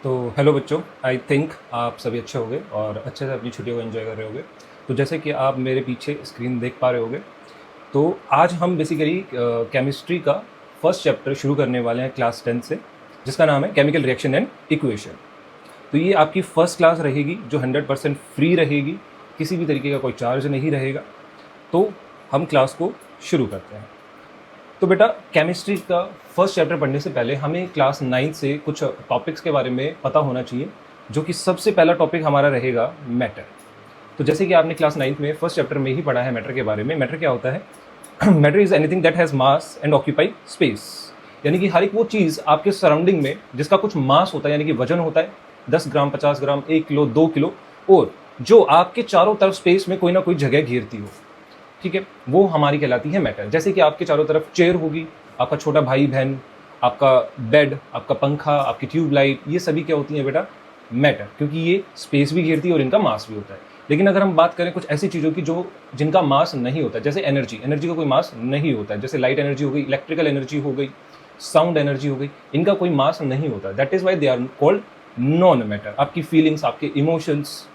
तो हेलो बच्चों, I think आप सभी अच्छे होंगे और अच्छे से अपनी छुट्टियों को एंजॉय कर रहे होंगे। तो जैसे कि आप मेरे पीछे स्क्रीन देख पा रहे होंगे, तो आज हम बेसिकली केमिस्ट्री का फर्स्ट चैप्टर शुरू करने वाले हैं क्लास 10 से, जिसका नाम है केमिकल रिएक्शन एंड इक्वेशन। तो ये आपकी फर्स्ट क्लास रहेगी जो 100% फ्री रहेगी, किसी भी तरीके का कोई चार्ज नहीं रहेगा। तो हम क्लास को शुरू करते हैं। तो बेटा, केमिस्ट्री का फर्स्ट चैप्टर पढ़ने से पहले हमें क्लास 9 से कुछ टॉपिक्स के बारे में पता होना चाहिए, जो कि सबसे पहला टॉपिक हमारा रहेगा मैटर। तो जैसे कि आपने क्लास 9 में फर्स्ट चैप्टर में ही पढ़ा है मैटर के बारे में। मैटर क्या होता है? Matter is anything that has mass and occupy space. यानी कि हर एक वो चीज़ आपके सराउंडिंग में जिसका कुछ मास होता है, यानी कि वजन होता है 10 ग्राम, 50 ग्राम, 1 किलो, 2 किलो, और जो आपके चारों तरफ स्पेस में कोई ना कोई जगह घेरती हो, ठीक है, वो हमारी कहलाती है मैटर। जैसे कि आपके चारों तरफ चेयर होगी, आपका छोटा भाई बहन, आपका बेड, आपका पंखा, आपकी ट्यूबलाइट, ये सभी क्या होती हैं बेटा? मैटर, क्योंकि ये स्पेस भी घेरती है और इनका मास भी होता है। लेकिन अगर हम बात करें कुछ ऐसी चीज़ों की जो जिनका मास नहीं होता, जैसे एनर्जी का कोई मास नहीं होता है, जैसे लाइट एनर्जी हो गई, इलेक्ट्रिकल एनर्जी हो गई, साउंड एनर्जी हो गई, इनका कोई मास नहीं होता। That is why they are called non matter. आपकी फीलिंग्स, आपके इमोशंस।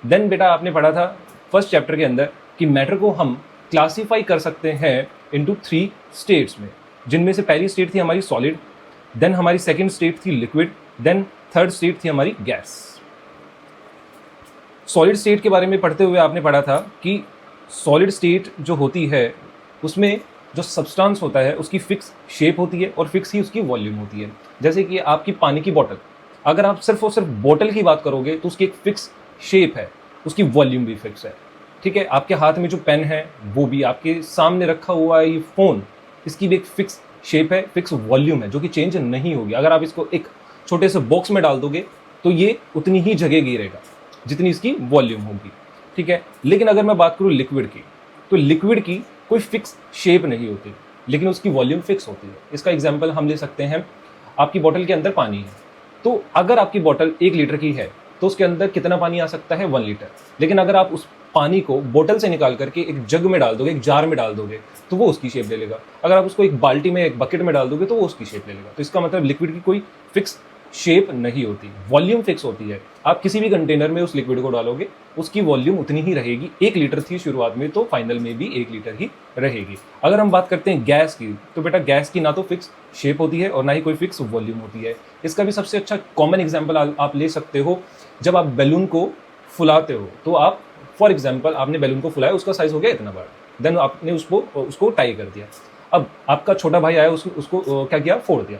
देन बेटा, आपने पढ़ा था फर्स्ट चैप्टर के अंदर कि मैटर को हम क्लासीफाई कर सकते हैं इनटू 3 स्टेट्स में, जिनमें से पहली स्टेट थी हमारी सॉलिड, देन हमारी सेकंड स्टेट थी लिक्विड, देन थर्ड स्टेट थी हमारी गैस। सॉलिड स्टेट के बारे में पढ़ते हुए आपने पढ़ा था कि सॉलिड स्टेट जो होती है उसमें जो सब्सटेंस होता है उसकी फिक्स शेप होती है और फिक्स ही उसकी वॉल्यूम होती है। जैसे कि आपकी पानी की बोतल, अगर आप सिर्फ और सिर्फ बोतल की बात करोगे तो उसकी एक फिक्स शेप है, उसकी वॉल्यूम भी फिक्स है, ठीक है। आपके हाथ में जो पेन है वो भी, आपके सामने रखा हुआ ये फ़ोन, इसकी भी एक फिक्स शेप है, फिक्स वॉल्यूम है, जो कि चेंज नहीं होगी। अगर आप इसको एक छोटे से बॉक्स में डाल दोगे तो ये उतनी ही जगह घेरेगा जितनी इसकी वॉल्यूम होगी, ठीक है। लेकिन अगर मैं बात करूँ लिक्विड की, तो लिक्विड की कोई फिक्स शेप नहीं होती, लेकिन उसकी वॉल्यूम फिक्स होती है। इसका एग्जाम्पल हम ले सकते हैं, आपकी बोतल के अंदर पानी है, तो अगर आपकी बोतल 1 लीटर की है तो उसके अंदर कितना पानी आ सकता है? 1 लीटर। लेकिन अगर आप उस पानी को बोतल से निकाल करके एक जग में डाल दोगे, एक जार में डाल दोगे, तो वो उसकी शेप ले लेगा। अगर आप उसको एक बाल्टी में, एक बकेट में डाल दोगे तो वो उसकी शेप ले लेगा। तो इसका मतलब लिक्विड की कोई फिक्स शेप नहीं होती, वॉल्यूम फिक्स होती है। आप किसी भी कंटेनर में उस लिक्विड को डालोगे, उसकी वॉल्यूम उतनी ही रहेगी। 1 लीटर थी शुरुआत में, तो फाइनल में भी 1 लीटर ही रहेगी। अगर हम बात करते हैं गैस की, तो बेटा गैस की ना तो फिक्स शेप होती है और ना ही कोई फिक्स वॉल्यूम होती है। इसका भी सबसे अच्छा कॉमन एग्जाम्पल आप ले सकते हो, जब आप बैलून को फुलाते हो, तो आप फॉर एग्जाम्पल आपने बैलून को फुलाया, उसका साइज हो गया इतना बड़ा, देन आपने उसको टाई कर दिया। अब आपका छोटा भाई आया, उसको क्या किया? फोड़ दिया।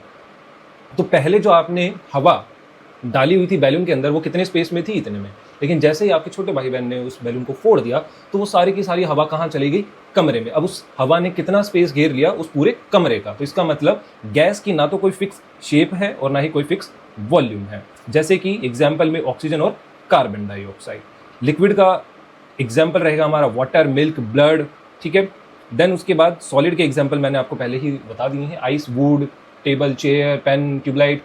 तो पहले जो आपने हवा डाली हुई थी बैलून के अंदर, वो कितने स्पेस में थी? इतने में। लेकिन जैसे ही आपके छोटे भाई बहन ने उस बैलून को फोड़ दिया, तो वो सारी की सारी हवा कहाँ चली गई? कमरे में। अब उस हवा ने कितना स्पेस घेर लिया? उस पूरे कमरे का। तो इसका मतलब गैस की ना तो कोई फिक्स शेप है और ना ही कोई फिक्स वॉल्यूम है। जैसे कि एग्जाम्पल में ऑक्सीजन और कार्बन डाइऑक्साइड। लिक्विड का एग्जाम्पल रहेगा हमारा वाटर, मिल्क, ब्लड, ठीक है। देन उसके बाद सॉलिड के एग्जाम्पल मैंने आपको पहले ही बता दिए हैं, ice, wood, table, chair, pen, tubelight.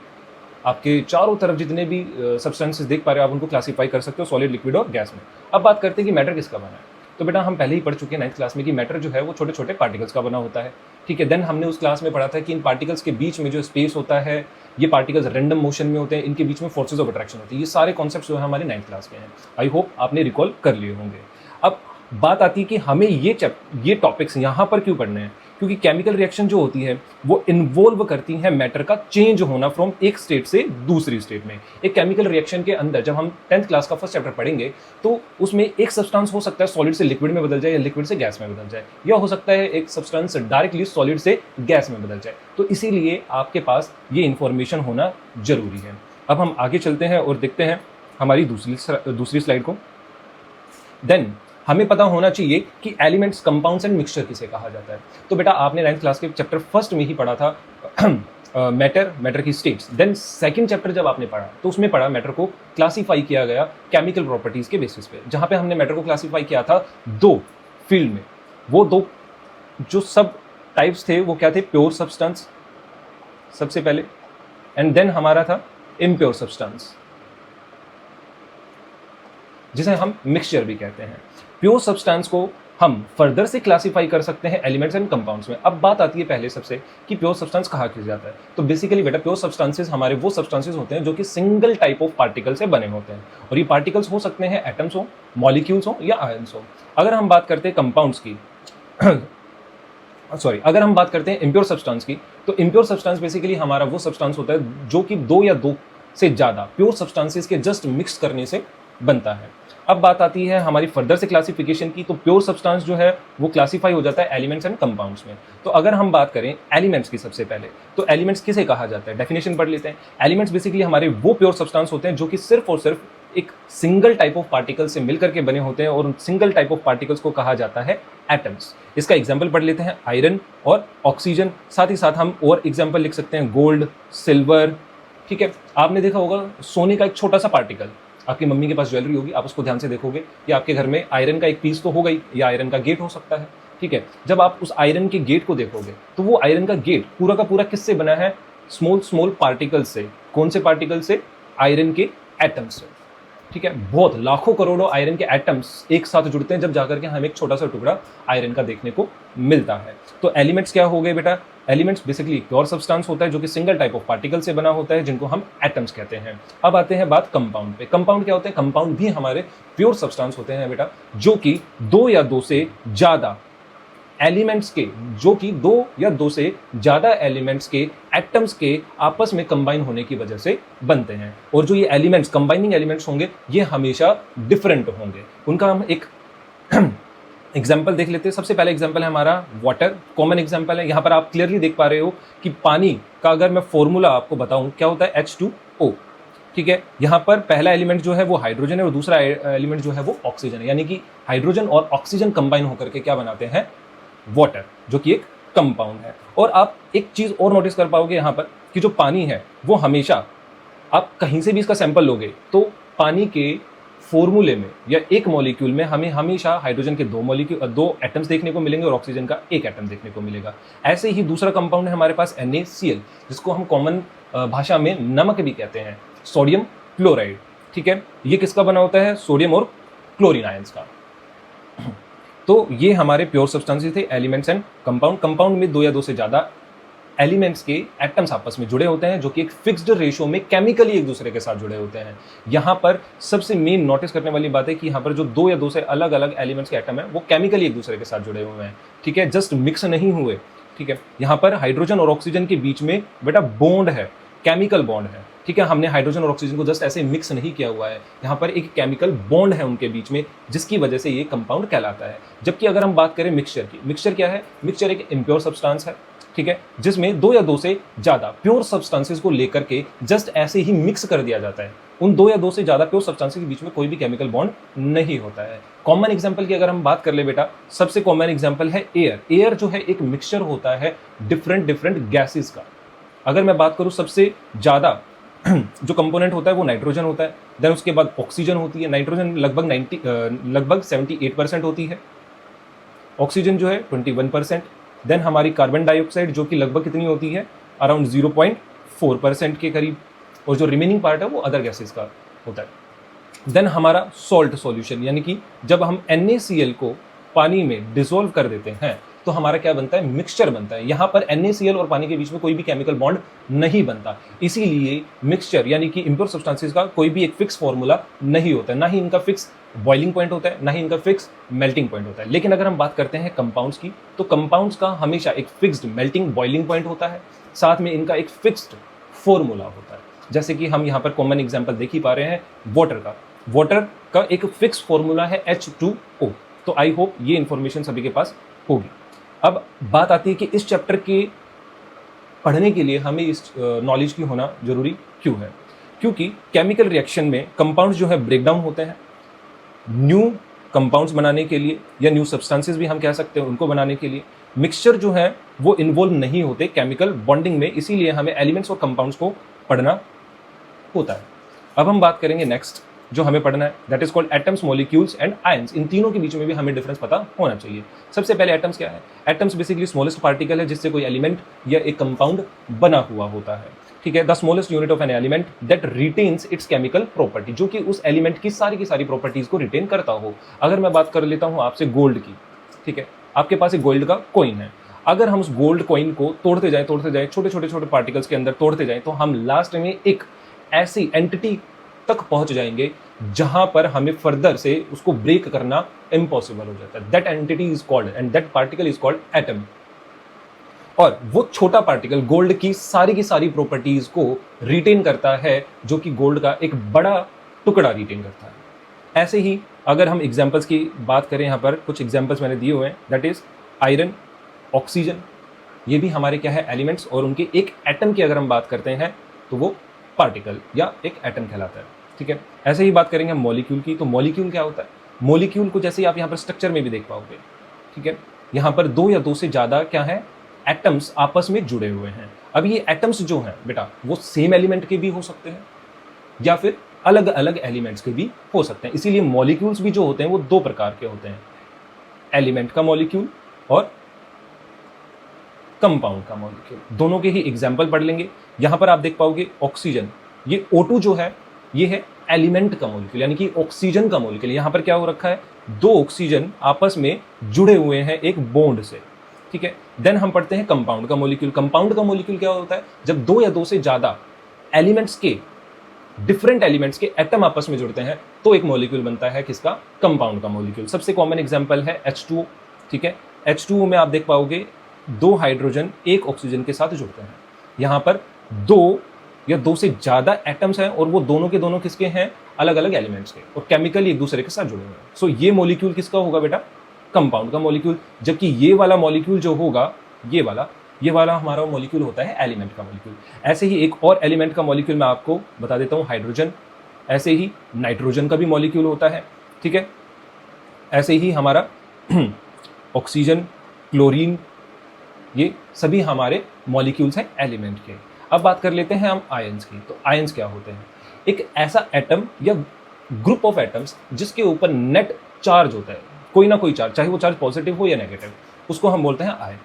आपके चारों तरफ जितने भी सब्सटेंसेस देख पा रहे हो, आप उनको क्लासीफाई कर सकते हो सॉलिड, लिक्विड और गैस में। अब बात करते हैं कि मैटर किसका बना है। तो बेटा, हम पहले ही पढ़ चुके हैं 9th क्लास में कि मैटर जो है वो छोटे छोटे पार्टिकल्स का बना होता है, ठीक है। देन हमने उस क्लास में पढ़ा था कि इन पार्टिकल्स के बीच में जो स्पेस होता है, ये पार्टिकल्स रैंडम मोशन में होते हैं, इनके बीच में फोर्सेज ऑफ अट्रैक्शन होती है। ये सारे कॉन्सेप्ट्स जो है हमारे 9th क्लास के हैं। आई होप आपने रिकॉल कर लिए होंगे। अब बात आती है कि हमें ये टॉपिक्स यहाँ पर क्यों पढ़ने हैं, क्योंकि केमिकल रिएक्शन जो होती है वो इन्वॉल्व करती है मैटर का चेंज होना फ्रॉम एक स्टेट से दूसरी स्टेट में। एक केमिकल रिएक्शन के अंदर जब हम 10th क्लास का फर्स्ट चैप्टर पढ़ेंगे, तो उसमें एक सब्सटेंस हो सकता है सॉलिड से लिक्विड में बदल जाए, या लिक्विड से गैस में बदल जाए, या हो सकता है एक सब्सटेंस डायरेक्टली सॉलिड से गैस में बदल जाए। तो इसीलिए आपके पास ये इंफॉर्मेशन होना जरूरी है। अब हम आगे चलते हैं और देखते हैं हमारी दूसरी स्लाइड को। देन हमें पता होना चाहिए कि एलिमेंट्स, कंपाउंड्स एंड मिक्सचर किसे कहा जाता है। तो बेटा, आपने 9th क्लास के चैप्टर फर्स्ट में ही पढ़ा था मैटर की स्टेट्स। देन सेकंड चैप्टर जब आपने पढ़ा तो उसमें पढ़ा मैटर को क्लासीफाई किया गया केमिकल प्रॉपर्टीज के बेसिस पे, जहां पे हमने मैटर को क्लासीफाई किया था 2 फील्ड में। वो 2 जो सब टाइप्स थे वो क्या थे? प्योर सब्सटेंस सबसे पहले, एंड देन हमारा था इम्प्योर सब्सटेंस, जिसे हम मिक्सचर भी कहते हैं। प्योर सब्सटेंस को हम फर्दर से क्लासीफाई कर सकते हैं एलिमेंट्स एंड कंपाउंड्स में। अब बात आती है पहले सबसे कि प्योर सब्सटेंस कहाँ किया जाता है। तो बेसिकली बेटा प्योर सब्सटेंसेस हमारे वो सब्सटेंसेस होते हैं जो कि सिंगल टाइप ऑफ पार्टिकल से बने होते हैं, और ये पार्टिकल्स हो सकते हैं एटम्स हो, मॉलिक्यूल्स हो या आयंस हो। अगर हम बात करते हैं कंपाउंड्स की अगर हम बात करते हैं इम्प्योर सब्सटेंस की, तो इम्प्योर सब्सटेंस बेसिकली हमारा वो सब्सटेंस होता है जो कि दो या दो से ज़्यादा प्योर सब्सटेंसेस के जस्ट मिक्स करने से बनता है। अब बात आती है हमारी फर्दर से क्लासिफिकेशन की, तो प्योर सब्सटेंस जो है वो क्लासीफाई हो जाता है एलिमेंट्स एंड कंपाउंड्स में। तो अगर हम बात करें एलिमेंट्स की सबसे पहले, तो एलिमेंट्स किसे कहा जाता है, डेफिनेशन पढ़ लेते हैं। एलिमेंट्स बेसिकली हमारे वो प्योर सब्सटेंस होते हैं जो कि सिर्फ और सिर्फ एक सिंगल टाइप ऑफ पार्टिकल से मिलकर के बने होते हैं, और उन सिंगल टाइप ऑफ पार्टिकल्स को कहा जाता है एटम्स। इसका एग्जाम्पल पढ़ लेते हैं, आयरन और ऑक्सीजन। साथ ही साथ हम और एग्जाम्पल लिख सकते हैं, गोल्ड, सिल्वर। ठीक है, आपने देखा होगा सोने का एक छोटा सा पार्टिकल, आपकी मम्मी के पास ज्वेलरी होगी, आप उसको ध्यान से देखोगे, या आपके घर में आयरन का एक पीस तो होगा ही, या आयरन का गेट हो सकता है। ठीक है, जब आप उस आयरन के गेट को देखोगे तो वो आयरन का गेट पूरा का पूरा किससे बना है, स्मॉल स्मॉल पार्टिकल से। कौन से पार्टिकल से, आयरन के एटम से। ठीक है, बहुत लाखों करोड़ों आयरन के एटम्स एक साथ जुड़ते हैं जब जाकर के हमें एक छोटा सा टुकड़ा आयरन का देखने को मिलता है। तो एलिमेंट्स क्या हो गए बेटा, एलिमेंट्स बेसिकली प्योर सब्सटेंस होता है जो कि सिंगल टाइप ऑफ पार्टिकल से बना होता है, जिनको हम एटम्स कहते हैं। अब आते हैं बात कंपाउंड पे। कंपाउंड क्या होते हैं, कंपाउंड भी हमारे प्योर सब्सटेंस होते हैं बेटा, जो कि दो या दो से ज्यादा एलिमेंट्स के, जो कि दो या दो से ज्यादा एलिमेंट्स के एटम्स के आपस में कंबाइन होने की वजह से बनते हैं। और जो ये एलिमेंट्स कंबाइनिंग एलिमेंट्स होंगे ये हमेशा डिफरेंट होंगे। उनका हम एक एग्जाम्पल देख लेते हैं। सबसे पहला एग्जाम्पल है हमारा वाटर, कॉमन एग्जाम्पल है। यहाँ पर आप क्लियरली देख पा रहे हो कि पानी का अगर मैं फॉर्मूला आपको बताऊं क्या होता है, H2O। ठीक है, यहाँ पर पहला एलिमेंट जो है वो हाइड्रोजन है और दूसरा एलिमेंट जो है वो ऑक्सीजन है, यानी कि हाइड्रोजन और ऑक्सीजन कंबाइन होकर के क्या बनाते हैं, वाटर, जो कि एक कंपाउंड है। और आप एक चीज और नोटिस कर पाओगे यहाँ पर कि जो पानी है वो हमेशा, आप कहीं से भी इसका सैंपल लोगे तो पानी के फॉर्मूले में या एक मॉलिक्यूल में हमें हमेशा हाइड्रोजन के दो एटम्स देखने को मिलेंगे और ऑक्सीजन का एक एटम देखने को मिलेगा। ऐसे ही दूसरा कंपाउंड है हमारे पास NaCl, जिसको हम कॉमन भाषा में नमक भी कहते हैं, सोडियम क्लोराइड। ठीक है, ये किसका बना होता है, सोडियम और क्लोरीन आयंस का। तो ये हमारे प्योर सब्सटेंसेस थे, एलिमेंट्स एंड कंपाउंड। कंपाउंड में दो या दो से ज्यादा एलिमेंट्स के एटम्स आपस में जुड़े होते हैं, जो कि एक फिक्स्ड रेशियो में केमिकली एक दूसरे के साथ जुड़े होते हैं। यहाँ पर सबसे मेन नोटिस करने वाली बात है कि यहाँ पर जो दो या दो से अलग अलग एलिमेंट्स के एटम है वो केमिकली एक दूसरे के साथ जुड़े हुए हैं। ठीक है, जस्ट मिक्स नहीं हुए। ठीक है, यहाँ पर हाइड्रोजन और ऑक्सीजन के बीच में बेटा बॉन्ड है, केमिकल बॉन्ड है। ठीक है, हमने हाइड्रोजन और ऑक्सीजन को जस्ट ऐसे मिक्स नहीं किया हुआ है, यहाँ पर एक केमिकल बॉन्ड है उनके बीच में, जिसकी वजह से ये कंपाउंड कहलाता है। जबकि अगर हम बात करें मिक्सचर की, मिक्सचर क्या है, मिक्सचर एक इम्प्योर सब्सटेंस है। ठीक है, जिसमें दो या दो से ज्यादा प्योर सब्सटेंसेस को लेकर के जस्ट ऐसे ही मिक्स कर दिया जाता है। उन दो या दो से ज्यादा प्योर सब्सटेंसेस के बीच में कोई भी केमिकल बॉन्ड नहीं होता है। कॉमन एग्जांपल की अगर हम बात कर ले बेटा, सबसे कॉमन एग्जांपल है एयर। एयर जो है एक मिक्सचर होता है डिफरेंट डिफरेंट गैसेस का। अगर मैं बात करूं सबसे ज्यादा जो कंपोनेंट होता है वो नाइट्रोजन होता है, देन उसके बाद ऑक्सीजन होती है। नाइट्रोजन लगभग 78% होती है, ऑक्सीजन जो है 21%, देन हमारी कार्बन डाइऑक्साइड जो कि लगभग कितनी होती है, अराउंड 0.4% के करीब, और जो रिमेनिंग पार्ट है वो अदर गैसेस का होता है। देन हमारा सॉल्ट सॉल्यूशन, यानी कि जब हम NaCl को पानी में डिसॉल्व कर देते हैं तो हमारा क्या बनता है, मिक्सचर बनता है। यहाँ पर NaCl और पानी के बीच में कोई भी केमिकल बॉन्ड नहीं बनता, इसीलिए मिक्सचर यानी कि इम्प्योर सब्सटेंसेस का कोई भी एक फिक्स फॉर्मूला नहीं होता, ना ही इनका फिक्स बॉइलिंग पॉइंट होता है, ना ही इनका फिक्स मेल्टिंग पॉइंट होता है। लेकिन अगर हम बात करते हैं कंपाउंड्स की, तो कंपाउंड्स का हमेशा एक फिक्स्ड मेल्टिंग बॉइलिंग पॉइंट होता है, साथ में इनका एक फिक्स्ड फॉर्मूला होता है। जैसे कि हम यहाँ पर कॉमन एग्जाम्पल देख ही पा रहे हैं वाटर का। वाटर का एक फिक्स फॉर्मूला है H2O। तो आई होप ये इंफॉर्मेशन सभी के पास होगी। अब बात आती है कि इस चैप्टर के पढ़ने के लिए हमें इस नॉलेज की होना जरूरी क्यों है, क्योंकि केमिकल रिएक्शन में कंपाउंड्स जो है ब्रेक डाउन होते हैं न्यू कंपाउंड्स बनाने के लिए, या न्यू सब्सटेंसेस भी हम कह सकते हैं उनको बनाने के लिए। मिक्सचर जो है वो इन्वॉल्व नहीं होते केमिकल बॉन्डिंग में, इसीलिए हमें एलिमेंट्स और कंपाउंड्स को पढ़ना होता है। अब हम बात करेंगे नेक्स्ट जो हमें पढ़ना है, that is called atoms, molecules and ions. इन तीनों के बीच में भी हमें डिफरेंस पता होना चाहिए। सबसे पहले एटम्स क्या है, एटम्स बेसिकली स्मॉलेस्ट पार्टिकल है जिससे कोई एलिमेंट या एक कंपाउंड बना हुआ होता है। ठीक है, the smallest unit of an element that retains it's chemical property, जो कि उस एलिमेंट की सारी प्रॉपर्टीज को रिटेन करता हो। अगर मैं बात कर लेता हूं आपसे गोल्ड की, ठीक है, आपके पास एक गोल्ड का कॉइन है, अगर हम उस गोल्ड कॉइन को तोड़ते जाएं छोटे छोटे छोटे पार्टिकल्स के अंदर तोड़ते जाएं, तो हम लास्ट में एक ऐसी एंटिटी तक पहुंच जाएंगे जहां पर हमें फर्दर से उसको ब्रेक करना इम्पॉसिबल हो जाता है। That entity is called and that particle is called atom. और वो छोटा पार्टिकल गोल्ड की सारी प्रॉपर्टीज को रिटेन करता है, जो कि गोल्ड का एक बड़ा टुकड़ा रिटेन करता है। ऐसे ही अगर हम एग्जाम्पल्स की बात करें, यहाँ पर कुछ एग्जाम्पल्स मैंने दिए हुए हैं, दैट इज आयरन, ऑक्सीजन, ये भी हमारे क्या है एलिमेंट्स, और उनके एक एटम की अगर हम बात करते हैं तो वो पार्टिकल या एक एटम कहलाता है, ठीक है। ऐसे ही बात करेंगे हम मॉलिक्यूल की, तो मॉलिक्यूल क्या होता है, मॉलिक्यूल को जैसे आप यहाँ पर स्ट्रक्चर में भी देख पाओगे, ठीक है, यहाँ पर दो या दो से ज़्यादा क्या है एटम्स आपस में जुड़े हुए हैं। अब ये एटम्स जो हैं बेटा वो सेम एलिमेंट के भी हो सकते हैं या फिर अलग अलग एलिमेंट्स के भी हो सकते हैं, इसीलिए मॉलिक्यूल्स भी जो होते हैं वो दो प्रकार के होते हैं, एलिमेंट का मॉलिक्यूल और कंपाउंड का मॉलिक्यूल। दोनों के ही एग्जाम्पल पढ़ लेंगे। यहां पर आप देख पाओगे ऑक्सीजन, ये O2 जो है ये है एलिमेंट का मॉलिक्यूल, यानी कि ऑक्सीजन का मॉलिक्यूल। यहां पर क्या हो रखा है, दो ऑक्सीजन आपस में जुड़े हुए हैं एक बॉन्ड से, ठीक है। देन हम पढ़ते हैं कंपाउंड का मॉलिक्यूल। कंपाउंड का मॉलिक्यूल क्या होता है, जब दो या दो से ज्यादा एलिमेंट्स के डिफरेंट एलिमेंट्स के एटम आपस में जुड़ते हैं तो एक मॉलिक्यूल बनता है किसका, कंपाउंड का मॉलिक्यूल। सबसे कॉमन एग्जांपल है H2O, ठीक है। H2O में आप देख पाओगे दो हाइड्रोजन एक ऑक्सीजन के साथ जुड़ते हैं, यहाँ पर दो या दो से ज्यादा एटम्स हैं और वो दोनों के दोनों किसके हैं, अलग अलग एलिमेंट्स के, और केमिकली एक दूसरे के साथ जुड़े हुए हैं। सो ये मॉलिक्यूल किसका होगा बेटा, कंपाउंड का मॉलिक्यूल। जबकि ये वाला मॉलिक्यूल जो होगा, ये वाला हमारा मॉलिक्यूल होता है एलिमेंट का मॉलिक्यूल। ऐसे ही एक और एलिमेंट का मॉलिक्यूल मैं आपको बता देता हूँ, हाइड्रोजन। ऐसे ही नाइट्रोजन का भी मॉलिक्यूल होता है, ठीक है। ऐसे ही हमारा ऑक्सीजन, क्लोरीन, ये सभी हमारे मॉलिक्यूल्स हैं एलिमेंट के। अब बात कर लेते हैं हम आयंस की। तो आयंस क्या होते हैं, एक ऐसा एटम या ग्रुप ऑफ एटम्स जिसके ऊपर नेट चार्ज होता है, कोई ना कोई चार्ज, चाहे वो चार्ज पॉजिटिव हो या नेगेटिव, उसको हम बोलते हैं आयन,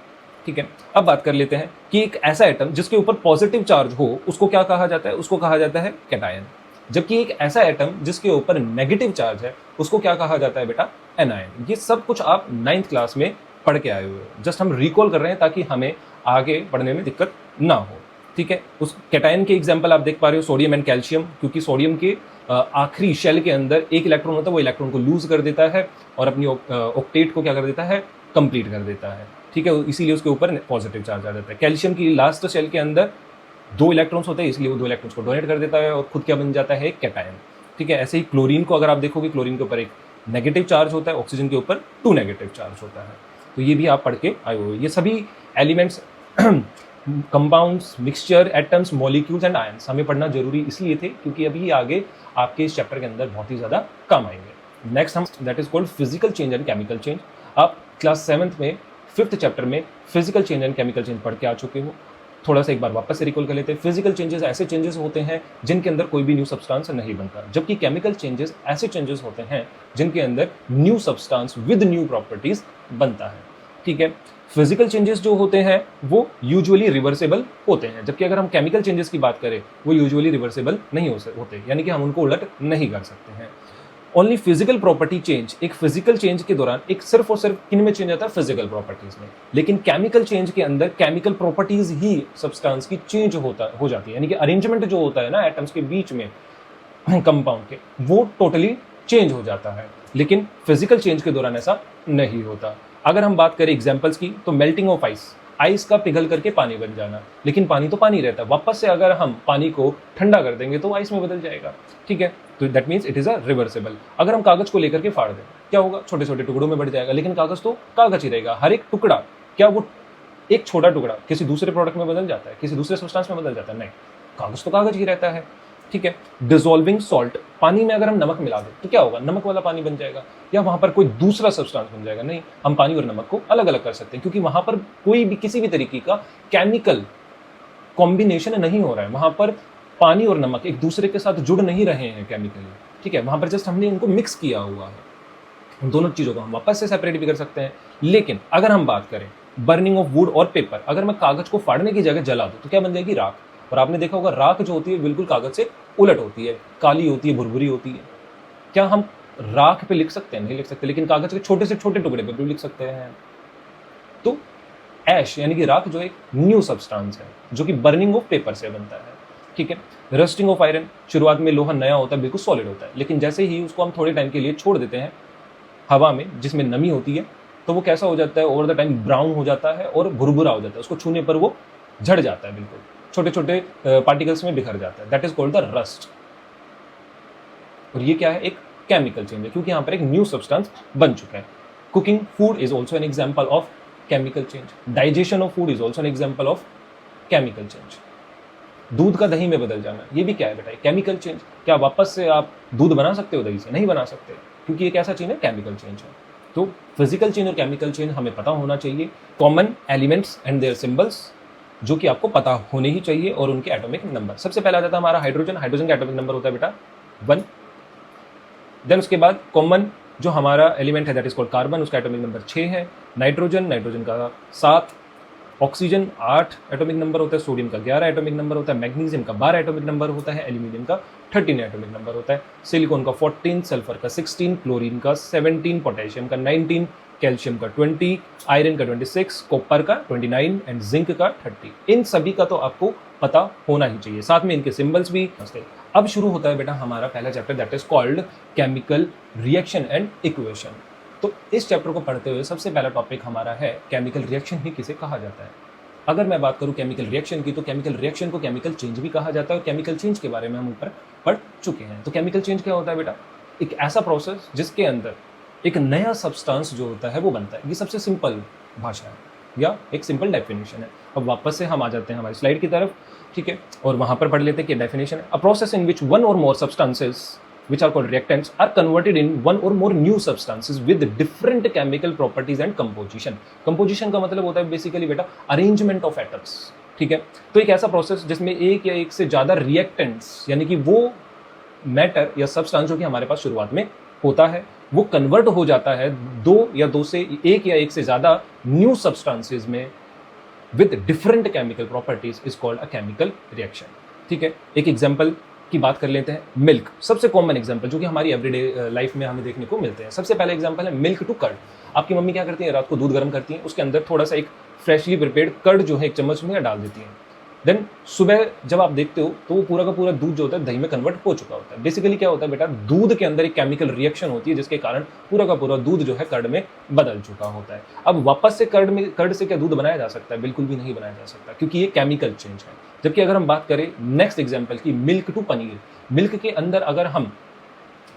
ठीक है। अब बात कर लेते हैं कि एक ऐसा एटम जिसके ऊपर पॉजिटिव चार्ज हो उसको क्या कहा जाता है, उसको कहा जाता है कैटायन। जबकि एक ऐसा एटम जिसके ऊपर नेगेटिव चार्ज है उसको क्या कहा जाता है बेटा, एनायन। ये सब कुछ आप 9th क्लास में पढ़ के आए हुए हो, जस्ट हम रिकॉल कर रहे हैं ताकि हमें आगे पढ़ने में दिक्कत ना हो, ठीक है। उस कैटायन के एग्जाम्पल आप देख पा रहे हो, सोडियम एंड कैल्शियम, क्योंकि सोडियम के आखिरी शेल के अंदर एक इलेक्ट्रॉन होता है, वो इलेक्ट्रॉन को लूज कर देता है और अपनी ऑक्टेट को क्या कर देता है, कंप्लीट कर देता है, ठीक है। इसीलिए उसके ऊपर पॉजिटिव चार्ज आ जाता है। कैल्शियम की लास्ट शेल के अंदर दो इलेक्ट्रॉन्स होते हैं, इसलिए वो दो इलेक्ट्रॉन्स को डोनेट कर देता है और खुद क्या बन जाता है, कैटायन, ठीक है। ऐसे ही क्लोरीन को अगर आप देखोगे, क्लोरीन के ऊपर एक नेगेटिव चार्ज होता है, ऑक्सीजन के ऊपर 2 नेगेटिव चार्ज होता है। तो ये भी आप पढ़ के आए हो। ये सभी elements, compounds, mixture, atoms, molecules and ions हमें पढ़ना जरूरी इसलिए थे क्योंकि अभी आगे आपके इस चैप्टर के अंदर बहुत ही ज़्यादा काम आएंगे। नेक्स्ट हम, that is called physical change and chemical change. आप क्लास 7th में 5th चैप्टर में physical change and chemical change पढ़ के आ चुके हो। थोड़ा सा एक बार वापस से रिकॉल कर लेते हैं। फिजिकल चेंजेस ऐसे चेंजेस होते हैं जिनके अंदर कोई भी न्यू सब्सटेंस नहीं बनता, जबकि केमिकल चेंजेस ऐसे चेंजेस होते हैं जिनके अंदर new substance with new properties बनता है, ठीक है। फिजिकल चेंजेस जो होते हैं वो यूजुअली रिवर्सेबल होते हैं, जबकि अगर हम केमिकल चेंजेस की बात करें वो यूजुअली रिवर्सेबल नहीं होते, यानी कि हम उनको उलट नहीं कर सकते हैं। ओनली फिजिकल प्रॉपर्टी चेंज, एक फिजिकल चेंज के दौरान एक सिर्फ और सिर्फ किन में चेंज आता है, फिजिकल प्रॉपर्टीज में। लेकिन केमिकल चेंज के अंदर केमिकल प्रॉपर्टीज ही सब्सटेंस की चेंज हो जाती है, यानी कि अरेंजमेंट जो होता है ना एटम्स के बीच में कंपाउंड के, वो टोटली चेंज हो जाता है। लेकिन फिजिकल चेंज के दौरान ऐसा नहीं होता। अगर हम बात करें एग्जाम्पल्स की, तो मेल्टिंग ऑफ आइस का पिघल करके पानी बन जाना, लेकिन पानी तो पानी रहता है, वापस से अगर हम पानी को ठंडा कर देंगे तो आइस में बदल जाएगा, ठीक है। तो that means it is a reversible. अगर हम कागज को लेकर के फाड़ दें, क्या होगा, छोटे छोटे टुकड़ों में बढ़ जाएगा, लेकिन कागज तो कागज ही रहेगा। हर एक टुकड़ा, क्या वो एक छोटा टुकड़ा किसी दूसरे प्रोडक्ट में बदल जाता है, किसी दूसरे सब्सटेंस में बदल जाता है? नहीं, कागज तो कागज ही रहता है, ठीक है। डिसॉल्विंग सॉल्ट, पानी में अगर हम नमक मिला दें तो क्या होगा, नमक वाला पानी बन जाएगा या वहां पर कोई दूसरा सब्सटेंस बन जाएगा? नहीं, हम पानी और नमक को अलग अलग कर सकते हैं, क्योंकि वहां पर कोई भी किसी भी तरीके का केमिकल कॉम्बिनेशन नहीं हो रहा है। वहां पर पानी और नमक एक दूसरे के साथ जुड़ नहीं रहे हैं केमिकली, ठीक है। वहां पर जस्ट हमने इनको मिक्स किया हुआ है। उन दोनों चीजों को हम वापस से सेपरेट भी कर सकते हैं। लेकिन अगर हम बात करें बर्निंग ऑफ वुड और पेपर, अगर मैं कागज को फाड़ने की जगह जला दूं तो क्या बन जाएगी, राख। और आपने देखा होगा राख जो होती है बिल्कुल कागज से उलट होती है, काली होती है, भुरभुरी होती है। क्या हम राख पे लिख सकते हैं? नहीं लिख सकते, लेकिन कागज के छोटे से छोटे टुकड़े पे भी लिख सकते हैं। तो ऐश यानी कि राख जो एक न्यू सब्सटेंस है जो कि बर्निंग ऑफ पेपर से बनता है, ठीक है। रस्टिंग ऑफ आयरन, शुरुआत में लोहा नया होता है, बिल्कुल सॉलिड होता है, लेकिन जैसे ही उसको हम थोड़े टाइम के लिए छोड़ देते हैं हवा में जिसमें नमी होती है, तो वो कैसा हो जाता है, ओवर द टाइम ब्राउन हो जाता है और भुरभुरा हो जाता है। उसको छूने पर वो झड़ जाता है, बिल्कुल छोटे छोटे पार्टिकल्स में बिखर जाता है। That is called the rust. और ये क्या है, एक केमिकल चेंज है, क्योंकि यहाँ पर एक न्यू सब्सटेंस बन चुका है। Cooking food is also an example of chemical change. Digestion of food is also an example of chemical change. दूध का दही में बदल जाना, ये भी क्या है बेटा, केमिकल चेंज। क्या वापस से आप दूध बना सकते हो दही से? नहीं बना सकते, क्योंकि एक ऐसा चेंज है, केमिकल चेंज है। तो फिजिकल चेंज और केमिकल चेंज हमें पता होना चाहिए। Common elements and their symbols जो कि आपको पता होने ही चाहिए, और उनके एटॉमिक नंबर। सबसे पहला आ जाता है हमारा हाइड्रोजन। हाइड्रोजन का एटॉमिक नंबर होता है बेटा 1। देन उसके बाद कॉमन जो हमारा एलिमेंट है दैट इज कॉल्ड कार्बन, उसका एटॉमिक नंबर 6 है। नाइट्रोजन, नाइट्रोजन का 7। ऑक्सीजन 8 एटॉमिक नंबर होता है। सोडियम का 11 एटॉमिक नंबर होता है। मैग्नीशियम का 12 एटॉमिक नंबर होता है। एल्यूमिनियम का 13 एटॉमिक नंबर होता है। सिलिकॉन का 14, सल्फर का 16, क्लोरीन का 17, पोटेशियम का 19, कैल्शियम का 20, आयरन का 26, कॉपर का 29 एंड जिंक का 30। इन सभी का तो आपको पता होना ही चाहिए, साथ में इनके सिंबल्स भी। अब शुरू होता है बेटा हमारा पहला chapter that is called chemical reaction and equation. तो इस चैप्टर को पढ़ते हुए सबसे पहला टॉपिक हमारा है केमिकल रिएक्शन ही किसे कहा जाता है। अगर मैं बात करूं केमिकल रिएक्शन की, तो केमिकल रिएक्शन को केमिकल चेंज भी कहा जाता है, और केमिकल चेंज के बारे में हम ऊपर पढ़ चुके हैं। तो केमिकल चेंज क्या होता है बेटा, एक ऐसा प्रोसेस जिसके अंदर एक नया सब्सटेंस जो होता है वो बनता है। ये सबसे सिंपल भाषा है या एक सिंपल डेफिनेशन है। अब वापस से हम आ जाते हैं हमारी स्लाइड की तरफ, ठीक है, और वहां पर पढ़ लेते हैं कि डेफिनेशन है, a process in which one और मोर substances which are called reactants are converted in one or more new substances with different chemical properties and composition। composition का मतलब होता है बेसिकली बेटा arrangement of atoms, ठीक है। तो एक ऐसा प्रोसेस जिसमें एक या एक से ज्यादा रिएक्टेंट्स यानी कि वो मैटर या सब्सटेंस जो कि हमारे पास शुरुआत में होता है वो कन्वर्ट हो जाता है दो से एक या एक से ज्यादा न्यू सब्सटेंसेस में with different chemical properties is called a chemical reaction, ठीक है। एक एग्जांपल की बात कर लेते हैं। मिल्क सबसे कॉमन एग्जांपल जो कि हमारी एवरीडे लाइफ में हमें देखने को मिलते हैं। सबसे पहला एग्जांपल है मिल्क टू कर्ड। आपकी मम्मी क्या करती है, रात को दूध गर्म करती है, उसके अंदर थोड़ा सा एक फ्रेशली प्रिपेयर्ड कर्ड जो है एक चम्मच में डाल देती है। देन सुबह जब आप देखते हो तो वो पूरा का पूरा दूध जो होता है दही में कन्वर्ट हो चुका होता है। बेसिकली क्या होता है बेटा, दूध के अंदर एक केमिकल रिएक्शन होती है जिसके कारण पूरा का पूरा दूध जो है कर्ड में बदल चुका होता है। अब वापस से कर्ड से क्या दूध बनाया जा सकता है? बिल्कुल भी नहीं बनाया जा सकता, क्योंकि ये केमिकल चेंज है। जबकि अगर हम बात करें नेक्स्ट एग्जाम्पल की, मिल्क टू पनीर, मिल्क के अंदर अगर हम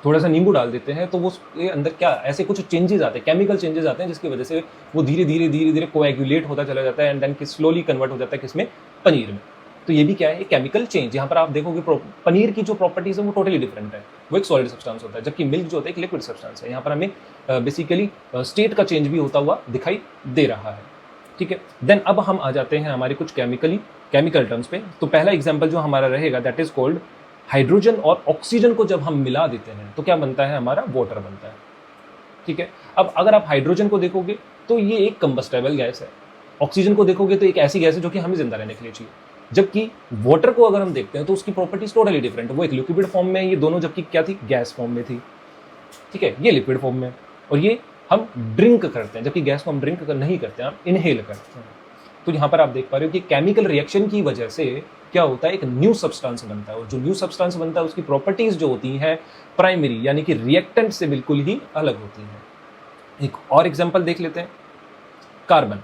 थोड़ा सा नींबू डाल देते हैं तो वो उसके अंदर क्या ऐसे कुछ चेंजेस आते हैं, केमिकल चेंजेस आते हैं, जिसकी वजह से वो धीरे धीरे कोएगुलेट होता चला जाता है एंड देन स्लोली कन्वर्ट हो जाता है किसमें, पनीर में। तो ये भी क्या है, केमिकल चेंज। यहाँ पर आप देखोगे पनीर की जो प्रॉपर्टीज है वो टोटली डिफरेंट है, वो एक सॉलिड सब्सटेंस होता है, जबकि मिल्क जो होता है एक लिक्विड सब्सटेंस है। यहाँ पर हमें बेसिकली स्टेट का चेंज भी होता हुआ दिखाई दे रहा है, ठीक है। देन अब हम आ जाते हैं हमारे कुछ केमिकल टर्म्स पे। तो पहला एग्जाम्पल जो हमारा रहेगा दैट इज कॉल्ड हाइड्रोजन और ऑक्सीजन को जब हम मिला देते हैं तो क्या बनता है, हमारा वाटर बनता है, ठीक है। अब अगर आप हाइड्रोजन को देखोगे तो ये एक कंबस्टेबल गैस है, ऑक्सीजन को देखोगे तो एक ऐसी गैस है जो कि हमें जिंदा रहने के लिए चाहिए। जबकि वाटर को अगर हम देखते हैं तो उसकी प्रॉपर्टीज टोटली डिफरेंट है, वो एक लिक्विड फॉर्म में है, ये दोनों जबकि क्या थी, गैस फॉर्म में थी, ठीक है। ये लिक्विड फॉर्म में, और ये हम ड्रिंक करते हैं, जबकि गैस को हम ड्रिंक नहीं करते हैं, हम इनहेल करते हैं। तो यहाँ पर आप देख पा रहे हो कि केमिकल रिएक्शन की वजह से क्या होता है, एक न्यू सब्सटेंस बनता है, और जो न्यू सब्सटेंस बनता है उसकी प्रॉपर्टीज जो होती हैं प्राइमरी यानी कि रिएक्टेंट से बिल्कुल ही अलग होती हैं। एक और एग्जांपल देख लेते हैं। कार्बन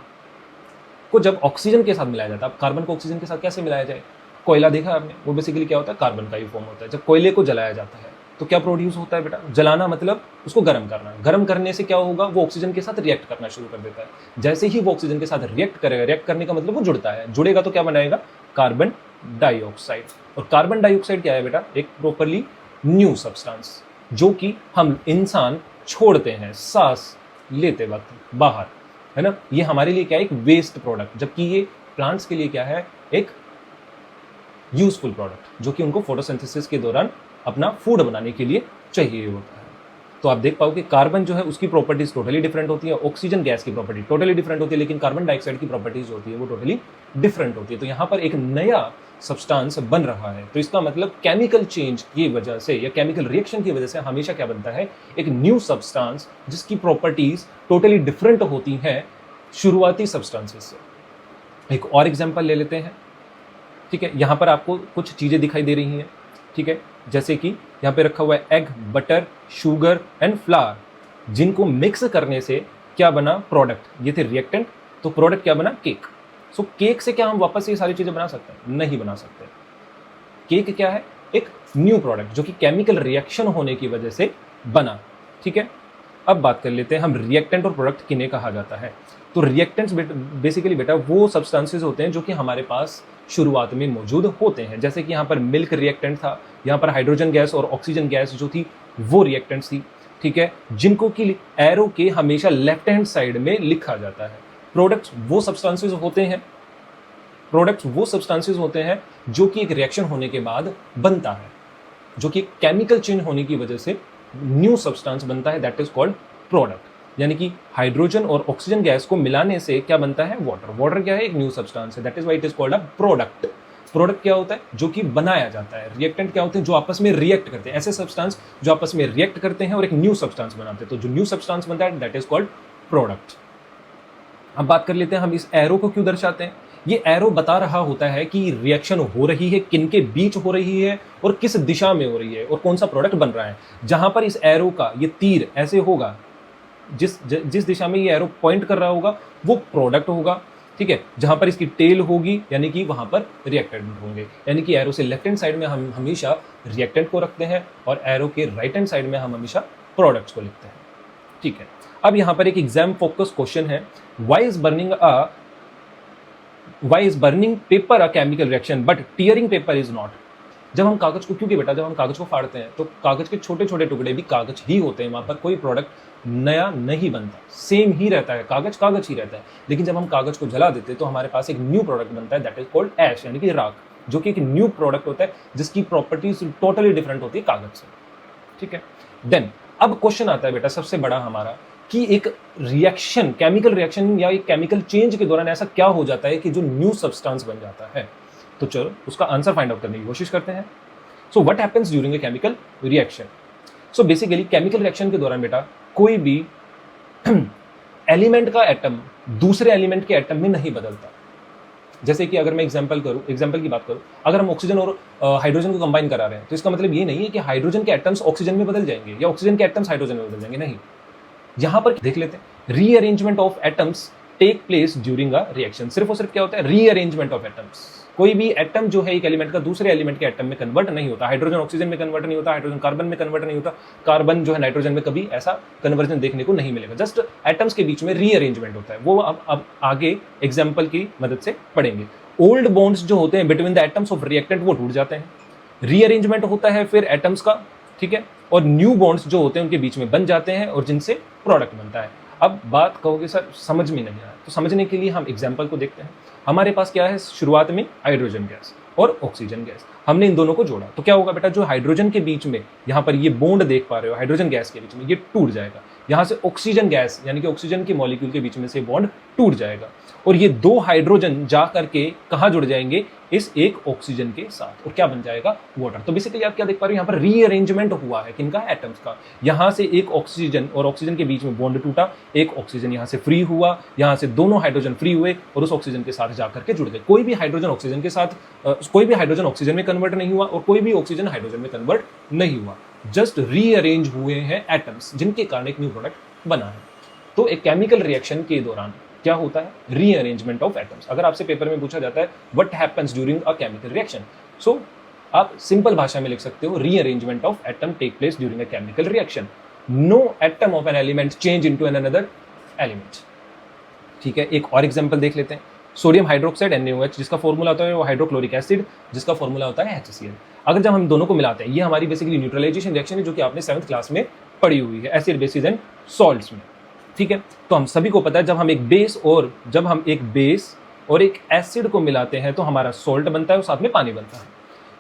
को जब ऑक्सीजन के साथ मिलाया जाता है, अब कार्बन को ऑक्सीजन के साथ कैसे मिलाया जाए, कोयला देखा आपने, वो बेसिकली क्या होता है, कार्बन का ही फॉर्म होता है। जब कोयले को जलाया जाता है तो क्या प्रोड्यूस होता है बेटा, जलाना मतलब उसको गर्म करना। गर्म करने से क्या होगा, वो ऑक्सीजन के साथ रिएक्ट करना शुरू कर देता है। जैसे ही वो ऑक्सीजन के साथ रिएक्ट करेगा, रिएक्ट करने का मतलब वो जुड़ता है, जुड़ेगा तो क्या बनाएगा, कार्बन डाइऑक्साइड। और कार्बन डाइऑक्साइड क्या है बेटा, एक प्रॉपरली न्यू सब्सटेंस जो कि हम इंसान छोड़ते हैं सांस लेते वक्त बाहर, है ना। ये हमारे लिए क्या है, एक वेस्ट प्रोडक्ट, जबकि ये प्लांट्स के लिए क्या है, एक यूजफुल प्रोडक्ट जो कि उनको फोटोसिंथेसिस के दौरान अपना फूड बनाने के लिए चाहिए होता है। तो आप देख पाओ कि कार्बन जो है उसकी प्रॉपर्टीज टोटली डिफरेंट होती है, ऑक्सीजन गैस की प्रॉपर्टी टोटली डिफरेंट होती है, लेकिन कार्बन डाइऑक्साइड की प्रॉपर्टीज होती है वो टोटली डिफरेंट होती है। तो यहाँ पर एक नया सब्सटेंस बन रहा है। तो इसका मतलब केमिकल चेंज की वजह से या केमिकल रिएक्शन की वजह से हमेशा क्या बनता है, एक न्यू सब्सटेंस जिसकी प्रॉपर्टीज टोटली डिफरेंट होती हैं शुरुआती सब्सटेंसेस से। एक और एग्जांपल ले लेते हैं, ठीक है। यहाँ पर आपको कुछ चीज़ें दिखाई दे रही हैं, ठीक है, जैसे कि यहाँ पे रखा हुआ है egg, butter, sugar and flower, जिनको मिक्स करने से क्या बना, प्रोडक्ट। ये थे रिएक्टेंट, तो प्रोडक्ट क्या बना, केक। सो केक से क्या हम वापस ये सारी चीज़ें बना सकते हैं? नहीं बना सकते। केक क्या है, एक न्यू प्रोडक्ट जो कि केमिकल रिएक्शन होने की वजह से बना, ठीक है। अब बात कर लेते हैं हम रिएक्टेंट और प्रोडक्ट किन्हें कहा जाता है। तो रिएक्टेंट्स बेसिकली बेटा वो सब्सटेंसेस होते हैं जो कि हमारे पास शुरुआत में मौजूद होते हैं। जैसे कि यहाँ पर मिल्क रिएक्टेंट था, यहाँ पर हाइड्रोजन गैस और ऑक्सीजन गैस जो थी वो रिएक्टेंट्स थी, ठीक है, जिनको कि एरो के हमेशा लेफ्ट हैंड साइड में लिखा जाता है। प्रोडक्ट्स वो सब्सटेंसेस होते हैं, प्रोडक्ट्स वो सब्सटेंसेस होते हैं जो कि एक रिएक्शन होने के बाद बनता है, जो कि केमिकल चेंज होने की वजह से न्यू सब्सटेंस बनता है, दैट इज कॉल्ड प्रोडक्ट। यानी कि हाइड्रोजन और ऑक्सीजन गैस को मिलाने से क्या बनता है, वाटर। वाटर क्या है, एक न्यू सब्सटेंस है, that is why it is called a product. Product क्या होता है, जो कि बनाया जाता है। रिएक्टेंट क्या होते हैं, जो आपस में रिएक्ट करते हैं, ऐसे सब्सटेंस जो आपस में रिएक्ट करते हैं और एक न्यू सब्सटेंस बनाते हैं। तो जो न्यू सब्सटेंस बनता है दैट इज कॉल्ड प्रोडक्ट। अब बात कर लेते हैं हम इस एरो को क्यों दर्शाते हैं। ये एरो बता रहा होता है कि रिएक्शन हो रही है, किन के बीच हो रही है और किस दिशा में हो रही है और कौन सा प्रोडक्ट बन रहा है। जहां पर इस एरो का ये तीर ऐसे होगा, जिस दिशा में ये एरो पॉइंट कर रहा होगा वो प्रोडक्ट होगा, ठीक है। जहां पर इसकी टेल होगी यानी कि वहां पर रिएक्टेंट होंगे। यानी कि एरो से लेफ्ट हैंड साइड में हम हमेशा रिएक्टेंट को रखते हैं और एरो के राइट हैंड साइड में हम हमेशा प्रोडक्ट्स को लिखते हैं, ठीक है। अब यहां पर एक एग्जाम फोकस क्वेश्चन है, why is burning paper a chemical reaction but tearing paper is not. जब हम कागज को, क्योंकि बेटा जब हम कागज को फाड़ते हैं तो कागज के छोटे छोटे टुकड़े भी कागज ही होते हैं, वहां पर कोई प्रोडक्ट नया नहीं बनता, सेम ही रहता है, कागज कागज ही रहता है। लेकिन जब हम कागज को जला देते हैं तो हमारे पास एक न्यू प्रोडक्ट बनता है, दैट इज कॉल्ड ऐश, यानी कि राख, जो कि एक न्यू प्रोडक्ट होता है जिसकी प्रॉपर्टीज टोटली डिफरेंट होती है कागज से, ठीक है। देन अब क्वेश्चन आता है बेटा सबसे बड़ा हमारा, कि एक रिएक्शन, केमिकल रिएक्शन या एक केमिकल चेंज के दौरान ऐसा क्या हो जाता है कि जो न्यू सब्सटेंस बन जाता है। तो चलो उसका आंसर फाइंड आउट करने की कोशिश करते हैं। So what happens during a chemical reaction. So basically chemical reaction के दौरान बेटा कोई भी एलिमेंट का एटम दूसरे एलिमेंट के एटम में नहीं बदलता। जैसे कि अगर मैं एग्जांपल की बात करूं, अगर हम ऑक्सीजन और हाइड्रोजन को कंबाइन करा रहे हैं तो इसका मतलब ये नहीं है कि हाइड्रोजन के एटम्स ऑक्सीजन में बदल जाएंगे या ऑक्सीजन के एटम्स हाइड्रोजन में बदल जाएंगे, नहीं। यहां पर देख लेते हैं, rearrangement of atoms take place during a reaction. सिर्फ और सिर्फ क्या होता है, रीअरेंजमेंट ऑफ एटम्स। कोई भी एटम जो है एक एलिमेंट का दूसरे एलिमेंट के एटम में कन्वर्ट नहीं होता। हाइड्रोजन ऑक्सीजन में कन्वर्ट नहीं होता, हाइड्रोजन कार्बन में कन्वर्ट नहीं होता, कार्बन जो है नाइट्रोजन में, कभी ऐसा कन्वर्जन देखने को नहीं मिलेगा। जस्ट एटम्स के बीच में रीअरेंजमेंट होता है, वो अब आगे एग्जाम्पल की मदद से पढ़ेंगे। ओल्ड बॉन्ड्स जो होते हैं between the atoms of reactant वो टूट जाते हैं, रीअरेंजमेंट होता है फिर एटम्स का, ठीक है, और न्यू बॉन्ड्स जो होते हैं उनके बीच में बन जाते हैं और जिनसे प्रोडक्ट बनता है। अब बात कहोगे सर समझ में नहीं आया, तो समझने के लिए हम एग्जाम्पल को देखते हैं। हमारे पास क्या है, शुरुआत में हाइड्रोजन गैस और ऑक्सीजन गैस, हमने इन दोनों को जोड़ा तो क्या होगा बेटा, जो हाइड्रोजन के बीच में यहाँ पर ये बॉन्ड देख पा रहे हो हाइड्रोजन गैस के बीच में, ये टूट जाएगा। यहाँ से ऑक्सीजन गैस यानी कि ऑक्सीजन के मॉलिक्यूल के बीच में से बॉन्ड टूट जाएगा और ये दो हाइड्रोजन जा करके कहाँ जुड़ जाएंगे, इस एक ऑक्सीजन के साथ, और क्या बन जाएगा, वाटर। तो बेसिकली आप क्या देख पा रहे हो, यहाँ पर रीअरेंजमेंट हुआ है किनका, एटम्स का। यहाँ से एक ऑक्सीजन और ऑक्सीजन के बीच में बॉन्ड टूटा, एक ऑक्सीजन यहाँ से फ्री हुआ, यहाँ से दोनों हाइड्रोजन फ्री हुए और उस ऑक्सीजन के साथ जाकर के जुड़ गए। कोई भी हाइड्रोजन ऑक्सीजन के साथ कोई भी हाइड्रोजन ऑक्सीजन में कन्वर्ट नहीं हुआ और कोई भी ऑक्सीजन हाइड्रोजन में कन्वर्ट नहीं हुआ, जस्ट रीअरेंज हुए हैं एटम्स, जिनके कारण एक न्यू प्रोडक्ट बना है। तो एक केमिकल रिएक्शन के दौरान क्या होता है, रीअरेंजमेंट ऑफ एटम्स। अगर आपसे पेपर में पूछा जाता है what happens during a chemical reaction, so आप सिंपल भाषा में लिख सकते हो, rearrangement of atom take place during a chemical reaction. No atom of an element change into an another element, ठीक है। एक और एग्जांपल देख लेते हैं, सोडियम हाइड्रोक्साइड NaOH, जिसका फॉर्मूला होता है वो हाइड्रोक्लोरिक एसिड, जिसका फॉर्मूला होता है HCl। अगर जब हम दोनों को मिलाते हैं, ये हमारी बेसिकली न्यूट्रलाइजेशन रिएक्शन है जो कि आपने 7th क्लास में पढ़ी हुई है, एसिड बेसिस एंड सॉल्ट्स में, ठीक है। तो हम सभी को पता है जब हम एक बेस और एक एसिड को मिलाते हैं तो हमारा सॉल्ट बनता है और साथ में पानी बनता है।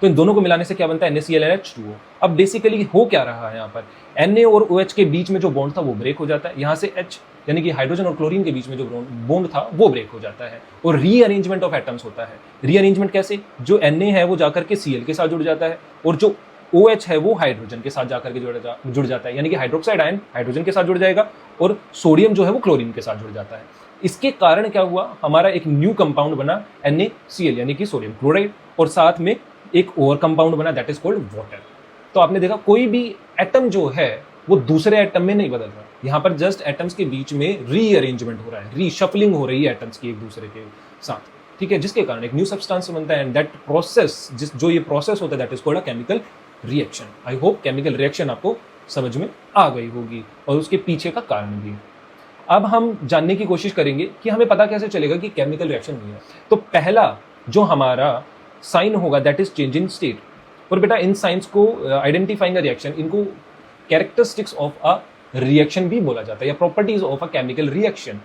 तो इन दोनों को मिलाने से क्या बनता है NaClNH2O। अब बेसिकली हो क्या रहा है यहाँ पर, Na और OH के बीच में जो बॉन्ड था वो ब्रेक हो जाता है, यहाँ से H यानी कि हाइड्रोजन और क्लोरीन के बीच में जो बॉन्ड था वो ब्रेक हो जाता है और रीअरेंजमेंट ऑफ एटम्स होता है। रीअरेंजमेंट कैसे, जो Na है वो जाकर के Cl के साथ जुड़ जाता है और जो OH है वो हाइड्रोजन के साथ जाकर के जुड़ जाता है, यानी कि हाइड्रोक्साइड आयन हाइड्रोजन के साथ जुड़ जाएगा और सोडियम जो है वो क्लोरीन के साथ जुड़ जाता है। इसके कारण क्या हुआ, हमारा एक न्यू कंपाउंड बना NaCl यानी कि सोडियम क्लोराइड, और साथ में एक और कंपाउंड बना दैट इज कॉल्ड वाटर। तो आपने देखा कोई भी एटम जो है वो दूसरे एटम में नहीं बदल रहा, यहाँ पर जस्ट एटम्स के बीच में रीअरेंजमेंट हो रहा है, रीशफलिंग हो रही है एटम्स की एक दूसरे के साथ, ठीक है, जिसके कारण एक न्यू सब्सटेंस बनता है। एंड दैट प्रोसेस, जो ये प्रोसेस होता है that is called a chemical reaction. I hope chemical reaction आपको समझ में आ गई होगी और उसके पीछे का कारण भी। अब हम जानने की कोशिश करेंगे कि हमें पता कैसे चलेगा कि केमिकल रिएक्शन हुई है। तो पहला जो हमारा साइन होगा that is change in state. और बेटा इन साइंस को आइडेंटिफाइंग अ रिएक्शन, इनको कैरेक्टरिस्टिक्स ऑफ अ रिएक्शन भी बोला जाता है या properties of a chemical reaction,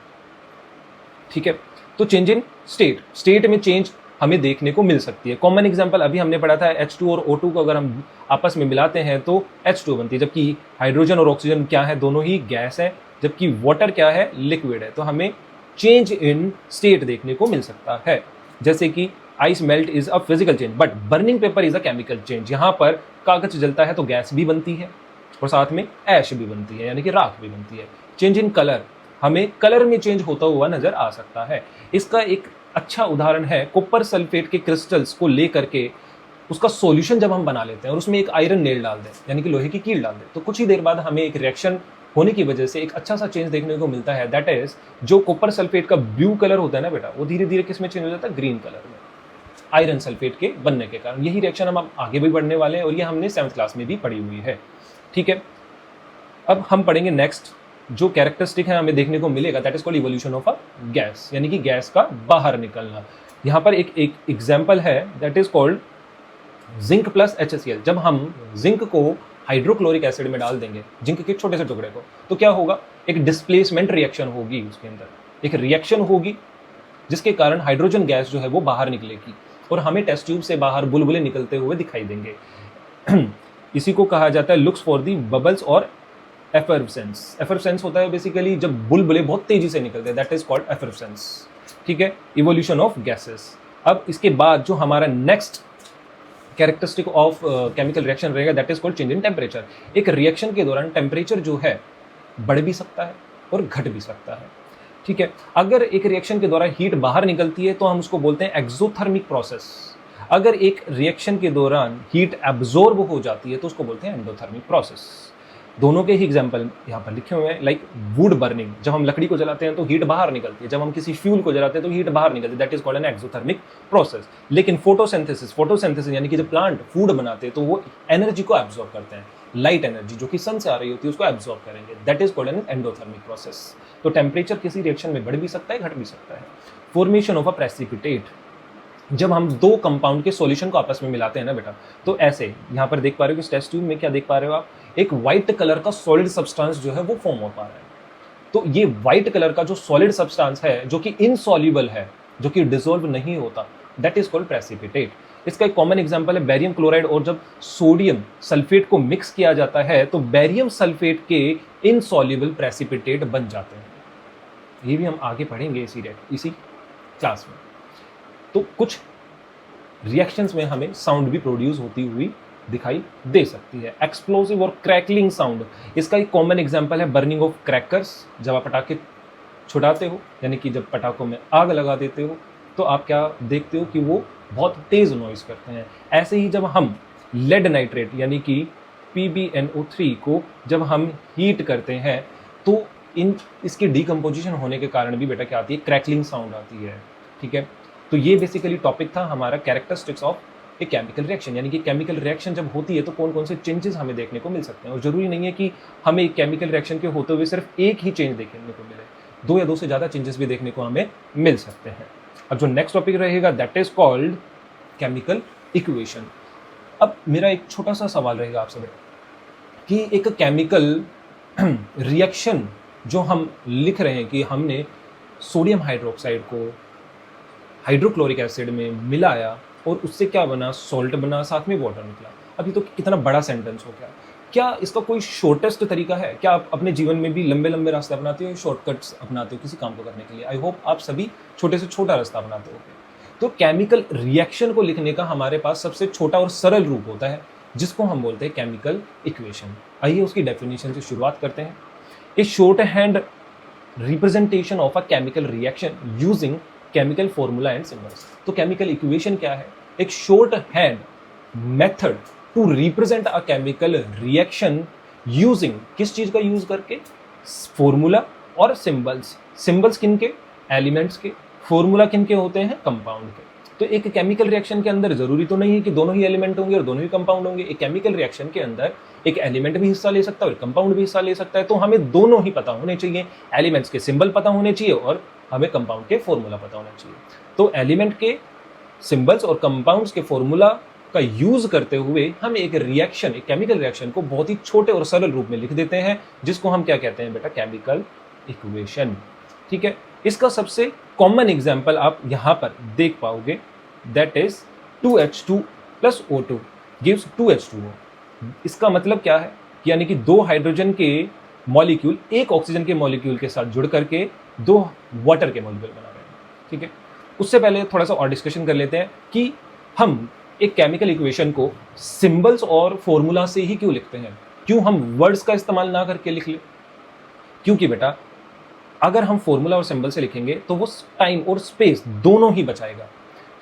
ठीक है। तो चेंज इन स्टेट, स्टेट में चेंज हमें देखने को मिल सकती है। कॉमन एग्जांपल अभी हमने पढ़ा था H2 और O2 को अगर हम आपस में मिलाते हैं तो H2 बनती है, जबकि हाइड्रोजन और ऑक्सीजन क्या है, दोनों ही गैस है, जबकि वाटर क्या है, लिक्विड है। तो हमें चेंज इन स्टेट देखने को मिल सकता है, जैसे कि ice melt is a physical change but burning paper is a chemical change. यहाँ पर कागज जलता है तो गैस भी बनती है और साथ में ऐश भी बनती है यानी कि राख भी बनती है। चेंज इन कलर, हमें कलर में चेंज होता हुआ नजर आ सकता है। इसका एक अच्छा उदाहरण है कॉपर सल्फेट के क्रिस्टल्स को लेकर के उसका सॉल्यूशन जब हम बना लेते हैं और उसमें एक आयरन नेल डाल दें यानी कि लोहे की कील डाल दें, तो कुछ ही देर बाद हमें एक रिएक्शन होने की वजह से एक अच्छा सा चेंज देखने को मिलता है। दैट इज जो कॉपर सल्फेट का ब्लू कलर होता है ना बेटा, वो धीरे धीरे किस में चेंज हो जाता है, ग्रीन कलर में, आयरन सल्फेट के बनने के कारण। यही रिएक्शन हम आगे भी पढ़ने वाले हैं और ये हमने 7th क्लास में भी पढ़ी हुई है, ठीक है। अब हम पढ़ेंगे नेक्स्ट जो कैरेक्टरिस्टिक है हमें देखने को मिलेगा that is called evolution of a gas, यानी कि गैस का बाहर निकलना। यहाँ पर एक एग्जाम्पल है that is called zinc plus HCl। जब हम जिंक को हाइड्रोक्लोरिक एसिड में डाल देंगे, जिंक के छोटे से टुकड़े को, तो क्या होगा, एक डिस्प्लेसमेंट रिएक्शन होगी, उसके अंदर एक रिएक्शन होगी जिसके कारण हाइड्रोजन गैस जो है वो बाहर निकलेगी और हमें टेस्ट ट्यूब से बाहर बुलबुले निकलते हुए दिखाई देंगे। इसी को कहा जाता है लुक्स फॉर दी बबल्स और एफर्वेसेंस। एफर्वेसेंस होता है बेसिकली जब बुलबुले बहुत तेजी से निकलते हैं, दैट इज कॉल्ड एफर्वेसेंस, ठीक है, इवोल्यूशन ऑफ गैसेस। अब इसके बाद जो हमारा next characteristic of chemical reaction रहेगा that is called change in temperature. एक रिएक्शन के दौरान टेम्परेचर जो है बढ़ भी सकता है और घट भी सकता है, ठीक है। अगर एक रिएक्शन के दौरान हीट बाहर निकलती है तो हम उसको बोलते हैं एक्सोथर्मिक प्रोसेस। अगर एक रिएक्शन के दौरान हीट एब्जॉर्ब हो जाती है तो उसको बोलते हैं एंडोथर्मिक प्रोसेस। दोनों के ही एग्जाम्पल यहाँ पर लिखे हुए हैं, लाइक वुड बर्निंग, जब हम लकड़ी को जलाते हैं तो हीट बाहर निकलती है, जब हम किसी फ्यूल को जलाते हैं तो हीट बाहर निकलती है, that is called an exothermic process. लेकिन फोटोसिंथेसिस यानी कि जब प्लांट फूड बनाते हैं तो वो एनर्जी को एब्जॉर्ब करते हैं, लाइट एनर्जी जो कि सन से आ रही होती है उसको एब्जॉर्ब करेंगे, that is called an endothermic process. तो टेम्परेचर किसी रिएक्शन में बढ़ भी सकता है, घट भी सकता है। फॉर्मेशन ऑफ अ प्रेसिपिटेट, जब हम दो कंपाउंड के सॉल्यूशन को आपस में मिलाते हैं ना बेटा, तो ऐसे यहाँ पर देख पा रहे हो कि टेस्ट ट्यूब में क्या देख पा रहे हो आप, एक व्हाइट कलर का सॉलिड सब्सटेंस जो है वो फॉर्म हो पा रहा है। तो ये व्हाइट कलर का जो सॉलिड सब्सटेंस है जो कि इनसॉल्युबल है, जो कि डिसॉल्व नहीं होता, दैट इज कॉल्ड प्रेसिपिटेट। इसका एक कॉमन एग्जांपल है बेरियम क्लोराइड, और जब सोडियम सल्फेट को मिक्स किया जाता है तो बेरियम सल्फेट के इनसॉल्युबल प्रेसिपिटेट बन जाते हैं। ये भी हम आगे पढ़ेंगे इसी क्लास में। तो कुछ रिएक्शंस में हमें साउंड भी प्रोड्यूस होती हुई दिखाई दे सकती है, एक्सप्लोसिव और क्रैकलिंग साउंड। इसका एक कॉमन एग्जांपल है बर्निंग ऑफ क्रैकर्स। जब आप पटाखे छुड़ाते हो यानी कि जब पटाखों में आग लगा देते हो तो आप क्या देखते हो कि वो बहुत तेज नॉइज करते हैं। ऐसे ही जब हम लेड नाइट्रेट यानी कि PbNO3 को जब हम हीट करते हैं तो इसके डिकम्पोजिशन होने के कारण भी बेटा क्या आती है, क्रैकलिंग साउंड आती है, ठीक है। तो ये बेसिकली टॉपिक था हमारा characteristics of a chemical reaction, यानी कि केमिकल रिएक्शन जब होती है तो कौन कौन से चेंजेस हमें देखने को मिल सकते हैं। और जरूरी नहीं है कि हमें एक केमिकल रिएक्शन के होते हुए सिर्फ एक ही चेंज देखने को मिले, दो या दो से ज़्यादा चेंजेस भी देखने को हमें मिल सकते हैं। अब जो नेक्स्ट टॉपिक रहेगा that is called chemical equation. अब मेरा एक छोटा सा सवाल रहेगा आपसे बेटा कि एक केमिकल रिएक्शन जो हम लिख रहे हैं कि हमने सोडियम हाइड्रोक्साइड को हाइड्रोक्लोरिक एसिड में मिलाया और उससे क्या बना, सॉल्ट बना, साथ में वाटर निकला। अभी तो कितना बड़ा सेंटेंस हो गया। क्या इसका कोई शॉर्टेस्ट तरीका है? क्या आप अपने जीवन में भी लंबे लंबे रास्ते अपनाते हो, शॉर्टकट्स अपनाते हो किसी काम को करने के लिए? आई होप आप सभी छोटे से छोटा रास्ता अपनाते हो। तो केमिकल रिएक्शन को लिखने का हमारे पास सबसे छोटा और सरल रूप होता है, जिसको हम बोलते हैं केमिकल इक्वेशन। आइए उसकी डेफिनेशन से शुरुआत करते हैं। A short hand representation of a chemical reaction using chemical formula and symbols. तो केमिकल इक्वेशन क्या है? एक short hand method to represent a chemical reaction using, किस चीज का यूज करके? फॉर्मूला और सिंबल्स। सिंबल्स किनके? एलिमेंट्स के। फॉर्मूला किनके होते हैं? कंपाउंड के। तो एक केमिकल रिएक्शन के अंदर जरूरी तो नहीं है कि दोनों ही एलिमेंट होंगे और दोनों ही कंपाउंड होंगे। एक केमिकल रिएक्शन के अंदर एक एलिमेंट भी हिस्सा ले सकता है और कंपाउंड भी हिस्सा ले सकता है। तो हमें दोनों ही पता होने चाहिए, एलिमेंट्स के सिंबल पता होने चाहिए और हमें कंपाउंड के फॉर्मूला पता होना चाहिए। तो एलिमेंट के सिंबल्स और कंपाउंड्स के फॉर्मूला का यूज करते हुए हम एक रिएक्शन, एक केमिकल रिएक्शन को बहुत ही छोटे और सरल रूप में लिख देते हैं, जिसको हम क्या कहते हैं बेटा? Chemical equation. ठीक है। इसका सबसे कॉमन एग्जाम्पल आप यहां पर देख पाओगे, that is 2H2 plus O2 gives 2H2O। इसका मतलब क्या है? यानी कि दो हाइड्रोजन के मॉलिक्यूल एक ऑक्सीजन के मॉलिक्यूल के साथ जुड़ करके दो वाटर के मॉलिक्यूल बना रहे हैं। ठीक है। उससे पहले थोड़ा सा और डिस्कशन कर लेते हैं कि हम एक केमिकल इक्वेशन को सिंबल्स और फॉर्मूला से ही क्यों लिखते हैं। क्यों हम वर्ड्स का इस्तेमाल ना करके लिख ले? क्योंकि बेटा अगर हम फॉर्मूला और सिंबल से लिखेंगे तो वो टाइम और स्पेस दोनों ही बचाएगा।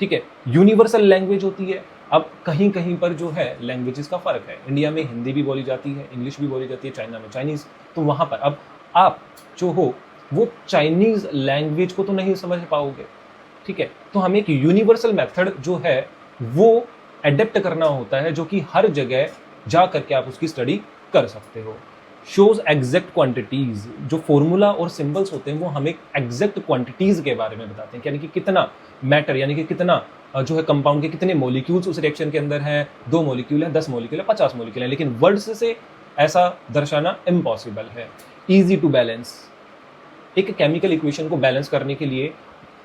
ठीक है। यूनिवर्सल लैंग्वेज होती है। अब कहीं कहीं पर जो है लैंग्वेजेस का फर्क है। इंडिया में हिंदी भी बोली जाती है, इंग्लिश भी बोली जाती है, चाइना में चाइनीज। तो वहां पर अब आप जो हो वो चाइनीज लैंग्वेज को तो नहीं समझ पाओगे। ठीक है। तो हमें एक यूनिवर्सल मेथड जो है वो एडेप्ट करना होता है, जो कि हर जगह जा करके आप उसकी स्टडी कर सकते हो। Shows exact quantities. जो फॉर्मूला और सिंबल्स होते हैं वो हमें एग्जैक्ट क्वांटिटीज के बारे में बताते हैं, यानी कि कितना मैटर, यानी कि कितना जो है कंपाउंड के कितने मॉलिक्यूल्स उस रिएक्शन के अंदर हैं। 2 मॉलिक्यूल है, 10 मॉलिक्यूल है, 50 मॉलिक्यूल है, लेकिन वर्ड्स से ऐसा दर्शाना इम्पॉसिबल है। Easy to balance. एक केमिकल इक्वेशन को बैलेंस करने के लिए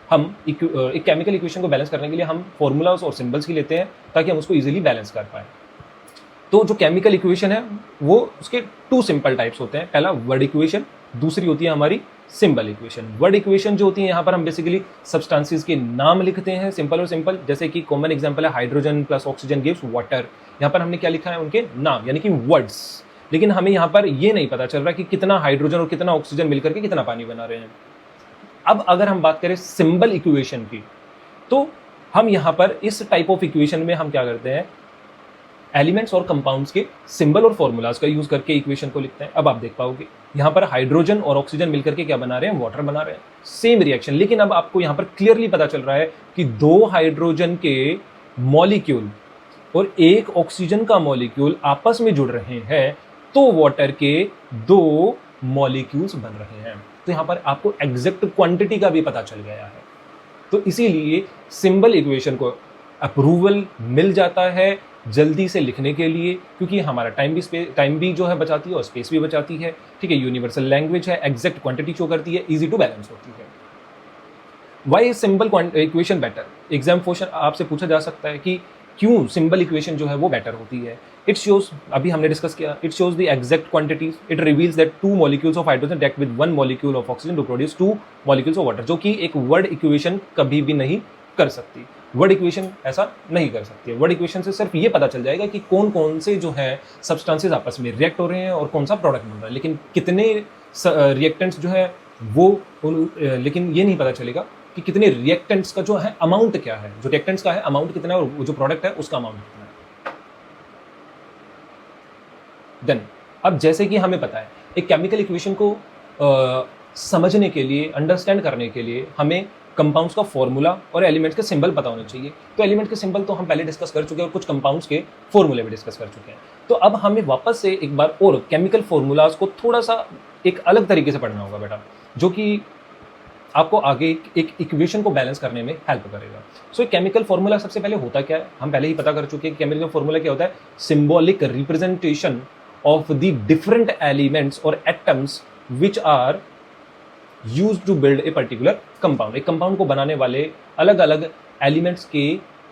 हम एक केमिकल इक्वेशन को बैलेंस करने के लिए हम फॉर्मूलाज और सिंबल्स ही लेते हैं ताकि हम उसको इजीली बैलेंस कर पाए। तो जो केमिकल इक्वेशन है वो उसके 2 सिंपल टाइप्स होते हैं। पहला वर्ड इक्वेशन, दूसरी होती है हमारी सिंबल इक्वेशन। वर्ड इक्वेशन जो होती है यहाँ पर हम बेसिकली सब्सटेंसेस के नाम लिखते हैं, सिंपल और सिंपल। जैसे कि कॉमन एग्जांपल है hydrogen plus oxygen gives water. यहाँ पर हमने क्या लिखा है? उनके नाम, यानी कि वर्ड्स। लेकिन हमें यहाँ पर ये नहीं पता चल रहा कि कितना हाइड्रोजन और कितना ऑक्सीजन मिलकर के कितना पानी बना रहे हैं। अब अगर हम बात करें सिंबल इक्वेशन की, तो हम यहाँ पर इस टाइप ऑफ इक्वेशन में हम क्या करते हैं? एलिमेंट्स और कंपाउंड्स के सिंबल और फॉर्मूलाज का यूज करके इक्वेशन को लिखते हैं। अब आप देख पाओगे यहाँ पर हाइड्रोजन और ऑक्सीजन मिलकर के क्या बना रहे हैं? वाटर बना रहे हैं। सेम रिएक्शन, लेकिन अब आपको यहाँ पर क्लियरली पता चल रहा है कि 2 हाइड्रोजन के मॉलिक्यूल और 1 ऑक्सीजन का मॉलिक्यूल आपस में जुड़ रहे हैं, तो वाटर के 2 मॉलिक्यूल्स बन रहे हैं। तो यहाँ पर आपको एग्जैक्ट क्वांटिटी का भी पता चल गया है। तो इसीलिए सिंबल इक्वेशन को अप्रूवल मिल जाता है जल्दी से लिखने के लिए, क्योंकि हमारा टाइम भी जो है बचाती है और स्पेस भी बचाती है। ठीक है। यूनिवर्सल लैंग्वेज है, एग्जैक्ट क्वांटिटी शो करती है, इजी टू बैलेंस होती है। Why symbol equation better? Exam question आपसे पूछा जा सकता है कि क्यों सिंबल इक्वेशन जो है वो बेटर होती है। इट शोज, अभी हमने डिस्कस किया, it shows the exact quantities. It reveals that 2 molecules of hydrogen react with 1 molecule of oxygen to produce 2 molecules of water, जो कि एक वर्ड इक्वेशन कभी भी नहीं कर सकती। वर्ड इक्वेशन ऐसा नहीं कर सकती है। वर्ड इक्वेशन से सिर्फ ये पता चल जाएगा कि कौन कौन से जो है सब्सटेंसेस आपस में रिएक्ट हो रहे हैं और कौन सा प्रोडक्ट बन रहा है, लेकिन कितने रिएक्टेंट्स जो है वो लेकिन ये नहीं पता चलेगा कि कितने रिएक्टेंट्स का जो है अमाउंट क्या है, जो रिएक्टेंट्स का है अमाउंट कितना है और जो प्रोडक्ट है उसका अमाउंट कितना है। देन अब जैसे कि हमें पता है एक केमिकल इक्वेशन को समझने के लिए, अंडरस्टैंड करने के लिए हमें कंपाउंड्स का फॉर्मूला और एलिमेंट्स के सिंबल पता होने चाहिए। तो एलिमेंट के सिंबल तो हम पहले डिस्कस कर चुके हैं और कुछ कंपाउंड्स के फॉर्मूले भी डिस्कस कर चुके हैं। तो अब हमें वापस से एक बार और केमिकल फॉर्मूलाज को थोड़ा सा एक अलग तरीके से पढ़ना होगा बेटा, जो कि आपको आगे एक इक्वेशन को बैलेंस करने में हेल्प करेगा। सो एक केमिकल फॉर्मूला सबसे पहले होता क्या है, हम पहले ही पता कर चुके हैं कि केमिकल फॉर्मूला क्या होता है? Symbolic representation of the different elements or atoms which are used to build a particular compound. एक कंपाउंड को बनाने वाले अलग अलग एलिमेंट्स के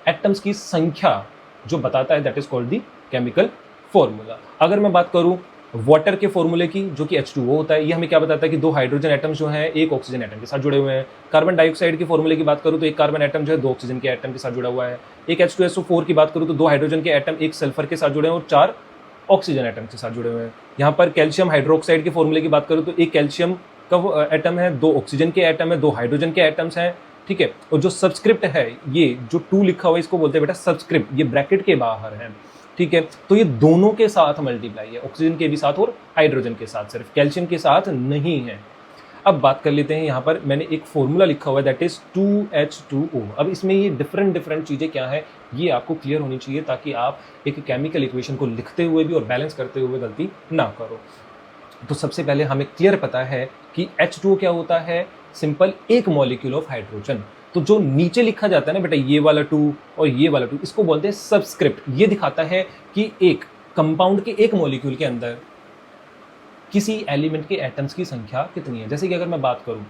एटम्स की संख्या जो बताता है, that is called the chemical formula. अगर मैं बात करूं वाटर के फॉर्मूले की, जो कि H2O होता है, ये हमें क्या बताता है कि दो हाइड्रोजन एटम्स जो हैं एक ऑक्सीजन एटम के साथ जुड़े हुए हैं। कार्बन डाइऑक्साइड के फॉर्मूले की बात करूं तो एक कार्बन एटम जो है दो ऑक्सीजन के एटम के साथ जुड़ा हुआ है। एक H2SO4 की बात करूं तो दो हाइड्रोजन के एटम एक सल्फर के साथ जुड़े हैं और चार ऑक्सीजन एटम के साथ जुड़े हुए हैं। यहाँ पर कैल्शियम हाइड्रोक्साइड के फॉर्मूले की बात करूं तो एक कैल्शियम का एटम है, दो ऑक्सीजन के एटम है, दो हाइड्रोजन के एटम्स हैं, ठीक है। और जो सबस्क्रिप्ट है, ये जो 2 लिखा हुआ है इसको बोलते हैं बेटा सबस्क्रिप्ट, ये ब्रैकेट के बाहर है, ठीक है। तो ये दोनों के साथ मल्टीप्लाई है, ऑक्सीजन के भी साथ और हाइड्रोजन के साथ, सिर्फ कैल्शियम के साथ नहीं है। अब बात कर लेते हैं, यहाँ पर मैंने एक फॉर्मूला लिखा हुआ है दैट इज 2H2O। अब इसमें ये डिफरेंट चीज़ें क्या है ये आपको क्लियर होनी चाहिए, ताकि आप एक केमिकल इक्वेशन को लिखते हुए भी और बैलेंस करते हुए गलती ना करो। तो सबसे पहले हमें क्लियर पता है कि H2O क्या होता है, सिंपल एक मॉलिक्यूल ऑफ हाइड्रोजन। तो जो नीचे लिखा जाता है ना बेटा, ये वाला 2 और ये वाला 2, इसको बोलते हैं सबस्क्रिप्ट। ये दिखाता है कि एक कंपाउंड के एक मॉलिक्यूल के अंदर किसी एलिमेंट के एटम्स की संख्या कितनी है। जैसे कि अगर मैं बात करूं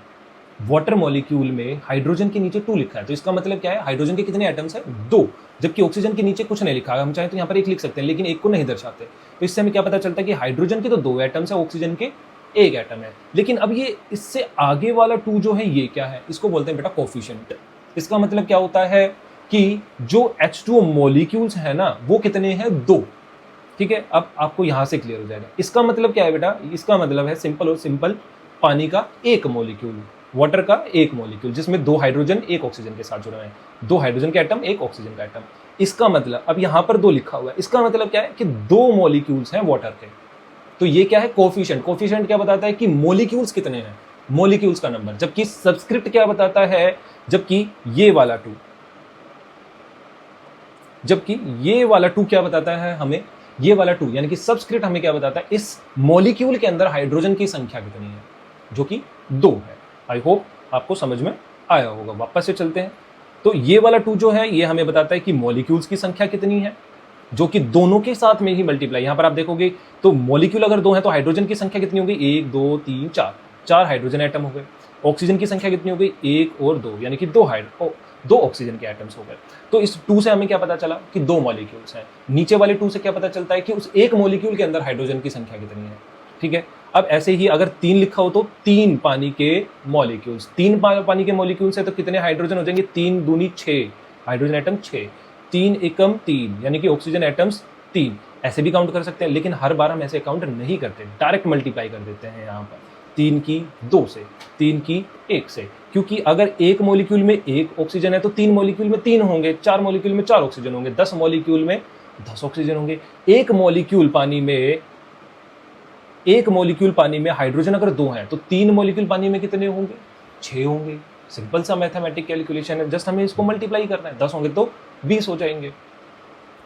वाटर मॉलिक्यूल में हाइड्रोजन के नीचे 2 लिखा है, तो इसका मतलब क्या है, हाइड्रोजन के कितने एटम्स है, 2, जबकि ऑक्सीजन के नीचे कुछ नहीं लिखा है। हम चाहें तो यहाँ पर एक लिख सकते हैं, लेकिन एक को नहीं दर्शाते। तो इससे हमें क्या पता चलता है कि हाइड्रोजन के तो 2 एटम्स है, ऑक्सीजन के एक एटम है। लेकिन अब ये इससे आगे वाला 2 जो है, ये क्या है, इसको बोलते हैं बेटा कोफिशिएंट। इसका मतलब क्या होता है कि जो H2O मॉलिक्यूल्स है ना, वो कितने हैं, 2, ठीक है। अब आपको यहां से क्लियर हो जाएगा। इसका मतलब क्या है बेटा, इसका मतलब है सिंपल और सिंपल पानी का एक मॉलिक्यूल, वाटर का एक मॉलिक्यूल, जिसमें 2 हाइड्रोजन एक ऑक्सीजन के साथ जुड़े हैं, 2 हाइड्रोजन का एटम एक ऑक्सीजन का एटम। इसका मतलब, अब यहां पर 2 लिखा हुआ है, इसका मतलब क्या है कि 2 मॉलिक्यूल्स हैं वाटर के। तो ये क्या है, कोफिशिएंट। कोफिशिएंट क्या बताता है कि मॉलिक्यूल्स कितने हैं, मॉलिक्यूल्स का नंबर। जबकि सबस्क्रिप्ट क्या बताता है, जबकि ये वाला 2 क्या बताता है हमें, ये वाला 2 यानी कि सबस्क्रिप्ट हमें क्या बताता है, इस मॉलिक्यूल के अंदर हाइड्रोजन की संख्या कितनी है, जो कि 2 है। आई होप आपको समझ में आया होगा। वापस से चलते हैं। तो ये वाला 2 जो है, ये हमें बताता है कि मॉलिक्यूल्स की संख्या कितनी है, जो कि दोनों के साथ में ही मल्टीप्लाई। यहां पर आप देखोगे तो मॉलिक्यूल अगर 2 है तो हाइड्रोजन की संख्या कितनी होगी, 1 2 3 4, 4 हाइड्रोजन एटम हो गए। ऑक्सीजन की संख्या कितनी हो गई, 1 और 2, यानी कि 2 ऑक्सीजन के एटम्स हो गए। तो इस 2 से हमें क्या पता चला कि 2 मॉलिक्यूल्स हैं। नीचे वाले 2 से क्या पता चलता है कि उस एक मॉलिक्यूल के अंदर हाइड्रोजन की संख्या कितनी है, ठीक है। अब ऐसे ही अगर 3 लिखा हो तो 3 पानी के मॉलिक्यूल्स, 3 पानी के मॉलिक्यूल्स है तो कितने हाइड्रोजन हो जाएंगे, 3 दूनी 6 हाइड्रोजन एटम, 6, 3 एकम 3, यानी कि ऑक्सीजन एटम्स 3। ऐसे भी काउंट कर सकते हैं, लेकिन हर बार हम ऐसे काउंट नहीं करते, डायरेक्ट मल्टीप्लाई कर देते हैं। यहाँ पर 3 की 2 से, 3 की 1 से, क्योंकि अगर एक मॉलिक्यूल में 1 ऑक्सीजन है तो 3 मॉलिक्यूल में 3 होंगे, 4 मॉलिक्यूल में 4 ऑक्सीजन होंगे, 10 मॉलिक्यूल में 10 ऑक्सीजन होंगे। एक मॉलिक्यूल पानी में हाइड्रोजन अगर 2 हैं तो 3 मॉलिक्यूल पानी में कितने होंगे, 6 होंगे। सिंपल सा मैथमेटिक कैलकुलेशन है, जस्ट हमें इसको मल्टीप्लाई करना है। 10 होंगे तो 20 हो जाएंगे।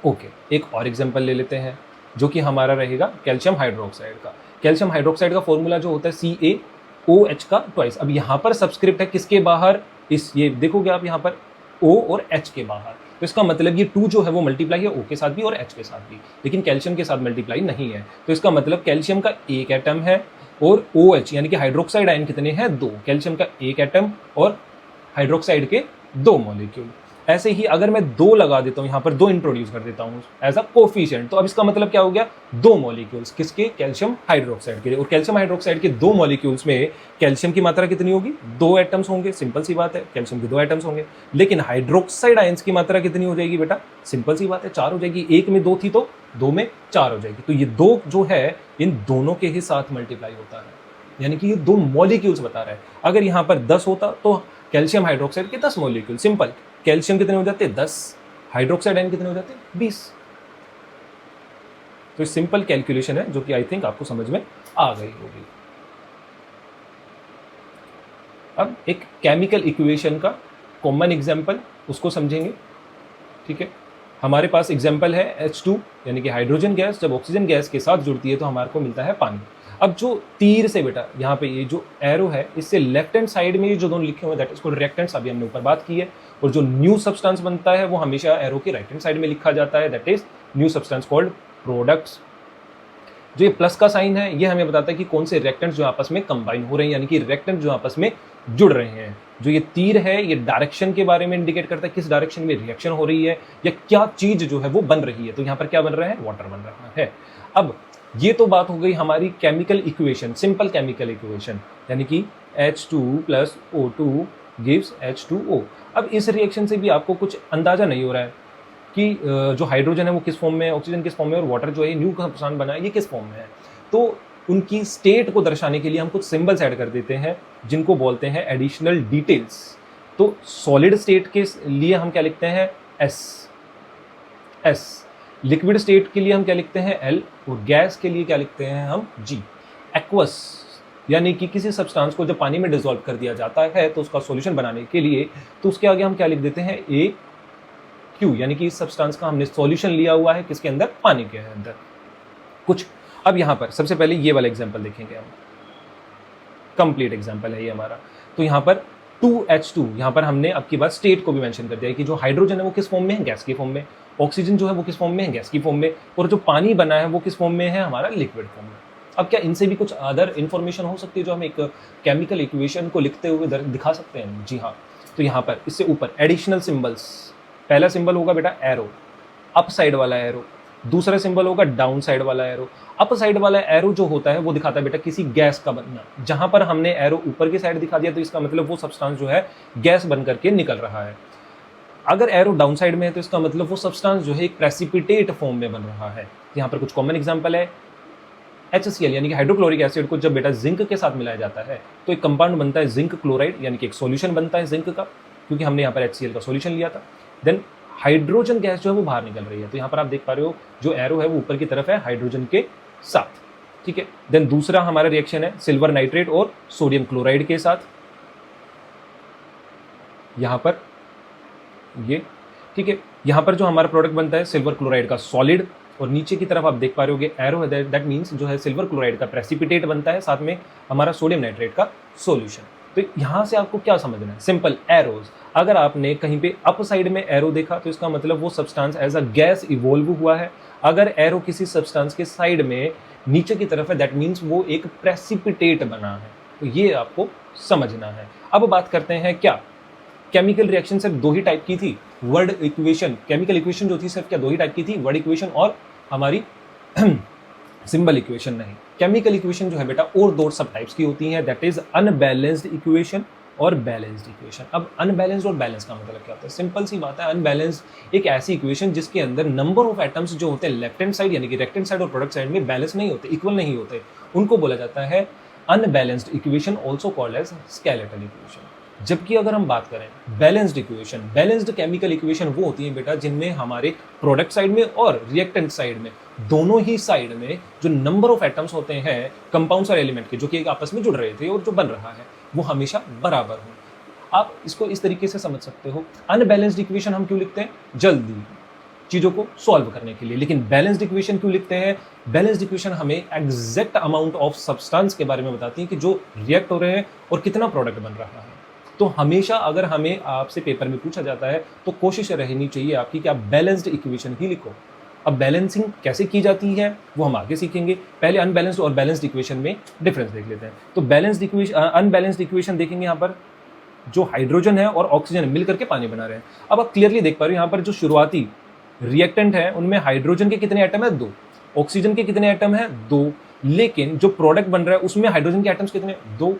ओके, एक और एग्जांपल ले लेते हैं, जो कि हमारा रहेगा कैल्शियम हाइड्रोक्साइड का। कैल्शियम हाइड्रोक्साइड का फॉर्मूला जो होता है CaOH का ट्वाइस। अब यहाँ पर सबस्क्रिप्ट है किसके बाहर, इस ये देखोगे आप यहाँ पर O और H के बाहर। तो इसका मतलब ये 2 जो है वो मल्टीप्लाई है O के साथ भी और H के साथ भी, लेकिन कैल्शियम के साथ मल्टीप्लाई नहीं है। तो इसका मतलब कैल्शियम का एक एटम है और OH यानी कि हाइड्रोक्साइड आयन कितने हैं, 2। कैल्शियम का एक एटम और हाइड्रोक्साइड के 2 मॉलिक्यूल। ऐसे ही अगर मैं 2 लगा देता हूँ, यहाँ पर 2 इंट्रोड्यूस कर देता हूँ एज अ कोफिशिएंट, तो अब इसका मतलब क्या हो गया, 2 मॉलिक्यूल्स किसके, कैल्शियम हाइड्रोक्साइड के। और कैल्शियम हाइड्रोक्साइड के 2 मॉलिक्यूल्स में कैल्शियम की मात्रा कितनी होगी, 2 एटम्स होंगे। सिंपल सी बात है, कैल्शियम के 2 एटम्स होंगे। लेकिन हाइड्रोक्साइड आयंस की मात्रा कितनी हो जाएगी बेटा, सिंपल सी बात है, 4 हो जाएगी। 1 में 2 थी तो 2 में 4 हो जाएगी। तो ये 2 जो है इन दोनों के ही साथ मल्टीप्लाई होता है, यानी कि ये 2 मॉलिक्यूल्स बता रहा है। अगर यहाँ पर 10 होता तो कैल्शियम हाइड्रोक्साइड के 10 मॉलिक्यूल, सिंपल। कैल्शियम कितने हो जाते, 10, हाइड्रोक्साइड आयन कितने हो जाते, 20। तो सिंपल कैलकुलेशन है, जो कि आई थिंक आपको समझ में आ गई होगी। अब एक केमिकल इक्वेशन का कॉमन एग्जांपल, उसको समझेंगे, ठीक है। हमारे पास एग्जांपल है H2 यानी कि हाइड्रोजन गैस, जब ऑक्सीजन गैस के साथ जुड़ती है तो हमारे को मिलता है पानी। अब जो तीर से बेटा यहाँ पे ये जो एरो है, इससे लेफ्ट हैंड साइड में ये जो दोनों लिखे हुए हैं दैट इज कॉल्ड रिएक्टेंट्स, अभी हमने ऊपर बात की है। और जो न्यू सब्सटेंस बनता है वो हमेशा एरो के राइट हैंड साइड में लिखा जाता है, that is new substance called products. जो ये प्लस का साइन है ये हमें बताता है कि कौन से रिएक्टेंट्स जो आपस में कंबाइन हो रहे हैं, यानी कि रिएक्टेंट जो आपस में जुड़ रहे हैं। जो ये तीर है ये डायरेक्शन के बारे में इंडिकेट करता है, किस डायरेक्शन में रिएक्शन हो रही है या क्या चीज जो है वो बन रही है। तो यहाँ पर क्या बन रहा है, वाटर बन रहा है। अब ये तो बात हो गई हमारी chemical equation, simple chemical equation, यानी कि H2 + O2 गिव्स H2O। अब इस रिएक्शन से भी आपको कुछ अंदाजा नहीं हो रहा है कि जो हाइड्रोजन है वो किस फॉर्म में है, ऑक्सीजन किस फॉर्म में है, और वाटर जो है न्यू नुकसान बना है ये किस फॉर्म में है। तो उनकी स्टेट को दर्शाने के लिए हम कुछ सिंबल्स ऐड कर देते हैं जिनको बोलते हैं एडिशनल डिटेल्स। तो सॉलिड स्टेट के लिए हम क्या लिखते हैं, S। लिक्विड स्टेट के लिए हम क्या लिखते हैं, L। और गैस के लिए क्या लिखते हैं हम, G। एक्वस यानी कि किसी सब्सटेंस को जब पानी में डिसॉल्व कर दिया जाता है तो उसका सॉल्यूशन बनाने के लिए तो उसके आगे हम क्या लिख देते हैं, AQ, यानी कि इस सब्सटेंस का हमने सॉल्यूशन लिया हुआ है किसके अंदर, पानी के अंदर कुछ। अब यहाँ पर सबसे पहले ये वाला एग्जांपल देखेंगे हम, कंप्लीट एग्जांपल है ये हमारा। तो यहाँ पर 2H2, यहाँ पर हमने अब की बात स्टेट को भी मेंशन कर दिया है कि जो हाइड्रोजन है वो किस फॉर्म में है, गैस की फॉर्म में। ऑक्सीजन जो है वो किस फॉर्म में है, गैस की फॉर्म में। और जो पानी बना है वो किस फॉर्म में है, हमारा लिक्विड फॉर्म में। अब क्या इनसे भी कुछ अदर इन्फॉर्मेशन हो सकती है जो हम एक केमिकल इक्वेशन को लिखते हुए दिखा सकते हैं? जी हाँ। तो यहाँ पर इससे ऊपर एडिशनल सिंबल्स, पहला सिंबल होगा बेटा एरो, अप साइड वाला एरो। दूसरा सिंबल होगा डाउन साइड वाला एरो। अप साइड वाला एरो जो होता है वो दिखाता है बेटा किसी गैस का बनना। जहां पर हमने एरो ऊपर की साइड दिखा दिया तो इसका मतलब वो सब्सटेंस जो है गैस बन करके निकल रहा है। अगर एरो डाउन साइड में है तो इसका मतलब वो सब्सटेंस जो है एक प्रेसिपिटेट फॉर्म में बन रहा है। यहाँ पर कुछ कॉमन एग्जांपल है, HCl यानी कि हाइड्रोक्लोरिक एसिड को जब बेटा जिंक के साथ मिलाया जाता है तो एक कंपाउंड बनता है जिंक क्लोराइड, यानी कि एक सॉल्यूशन बनता है जिंक का, क्योंकि हमने यहाँ पर HCl का सॉल्यूशन लिया था। देन हाइड्रोजन गैस जो है वो बाहर निकल रही है। तो यहाँ पर आप देख पा रहे हो जो एरो है वो ऊपर की तरफ है हाइड्रोजन के साथ, ठीक है। देन दूसरा हमारा रिएक्शन है सिल्वर नाइट्रेट और सोडियम क्लोराइड के साथ, यहाँ पर ये, ठीक है। यहाँ पर जो हमारा प्रोडक्ट बनता है सिल्वर क्लोराइड का सॉलिड, और नीचे की तरफ आप देख पा रहे होगे एरो है, दैट मीन्स जो है सिल्वर क्लोराइड का प्रेसिपिटेट बनता है, साथ में हमारा सोडियम नाइट्रेट का सॉल्यूशन। तो यहाँ से आपको क्या समझना है, सिंपल एरोज। अगर आपने कहीं पे अप साइड में एरो देखा तो इसका मतलब वो substance as a gas evolve हुआ है। अगर एरो किसी सब्सटेंस के साइड में नीचे की तरफ है दैट मीन्स वो एक प्रेसिपिटेट बना है। तो ये आपको समझना है। अब बात करते हैं क्या केमिकल रिएक्शन सिर्फ दो ही टाइप की थी, वर्ड इक्वेशन, केमिकल इक्वेशन जो थी सिर्फ क्या दो ही टाइप की थी, वर्ड इक्वेशन और हमारी सिंबल इक्वेशन नहीं। केमिकल इक्वेशन जो है बेटा और दो सब टाइप्स की होती हैं, दैट इज अनबैलेंस्ड इक्वेशन और बैलेंस्ड इक्वेशन। अब अनबैलेंस्ड और बैलेंस का मतलब क्या होता है, सिंपल सी बात है। अनबैलेंस्ड एक ऐसी इक्वेशन जिसके अंदर नंबर ऑफ एटम्स जो होते हैं लेफ्ट हैंड साइड यानी कि रिएक्टेंट साइड और प्रोडक्ट साइड में बैलेंस नहीं होते, इक्वल नहीं होते, उनको बोला जाता है unbalanced equation, also called as skeletal equation. जबकि अगर हम बात करें balanced equation, balanced chemical equation वो होती है बेटा जिनमें हमारे प्रोडक्ट साइड में और रिएक्टेंट साइड में दोनों ही साइड में जो नंबर ऑफ एटम्स होते हैं कंपाउंड्स और एलिमेंट के जो कि एक आपस में जुड़ रहे थे और जो बन रहा है वो हमेशा बराबर हो। आप इसको इस तरीके से समझ सकते हो। अनबैलेंस्ड इक्वेशन हम क्यों लिखते हैं, जल्दी चीज़ों को सॉल्व करने के लिए, लेकिन बैलेंस्ड इक्वेशन क्यों लिखते हैं, बैलेंस्ड इक्वेशन हमें एग्जैक्ट अमाउंट ऑफ सब्सटेंस के बारे में बताती है कि जो रिएक्ट हो रहे हैं और कितना प्रोडक्ट बन रहा है। तो हमेशा अगर हमें आपसे पेपर में पूछा जाता है तो कोशिश रहनी चाहिए आपकी कि आप बैलेंस्ड इक्वेशन ही लिखो। अब बैलेंसिंग कैसे की जाती है वो हम आगे सीखेंगे, पहले अनबैलेंस्ड और बैलेंस्ड इक्वेशन में डिफरेंस देख लेते हैं। तो बैलेंस्ड इक्वेशन, अनबैलेंस्ड इक्वेशन देखेंगे यहाँ पर जो हाइड्रोजन है और ऑक्सीजन मिल करके पानी बना रहे हैं। अब आप क्लियरली देख पा रहे हो यहाँ पर जो शुरुआती रिएक्टेंट है उनमें हाइड्रोजन के कितने एटम है, 2, ऑक्सीजन के कितने एटम है, 2, लेकिन जो प्रोडक्ट बन रहा है उसमें हाइड्रोजन के एटम्स कितने, 2।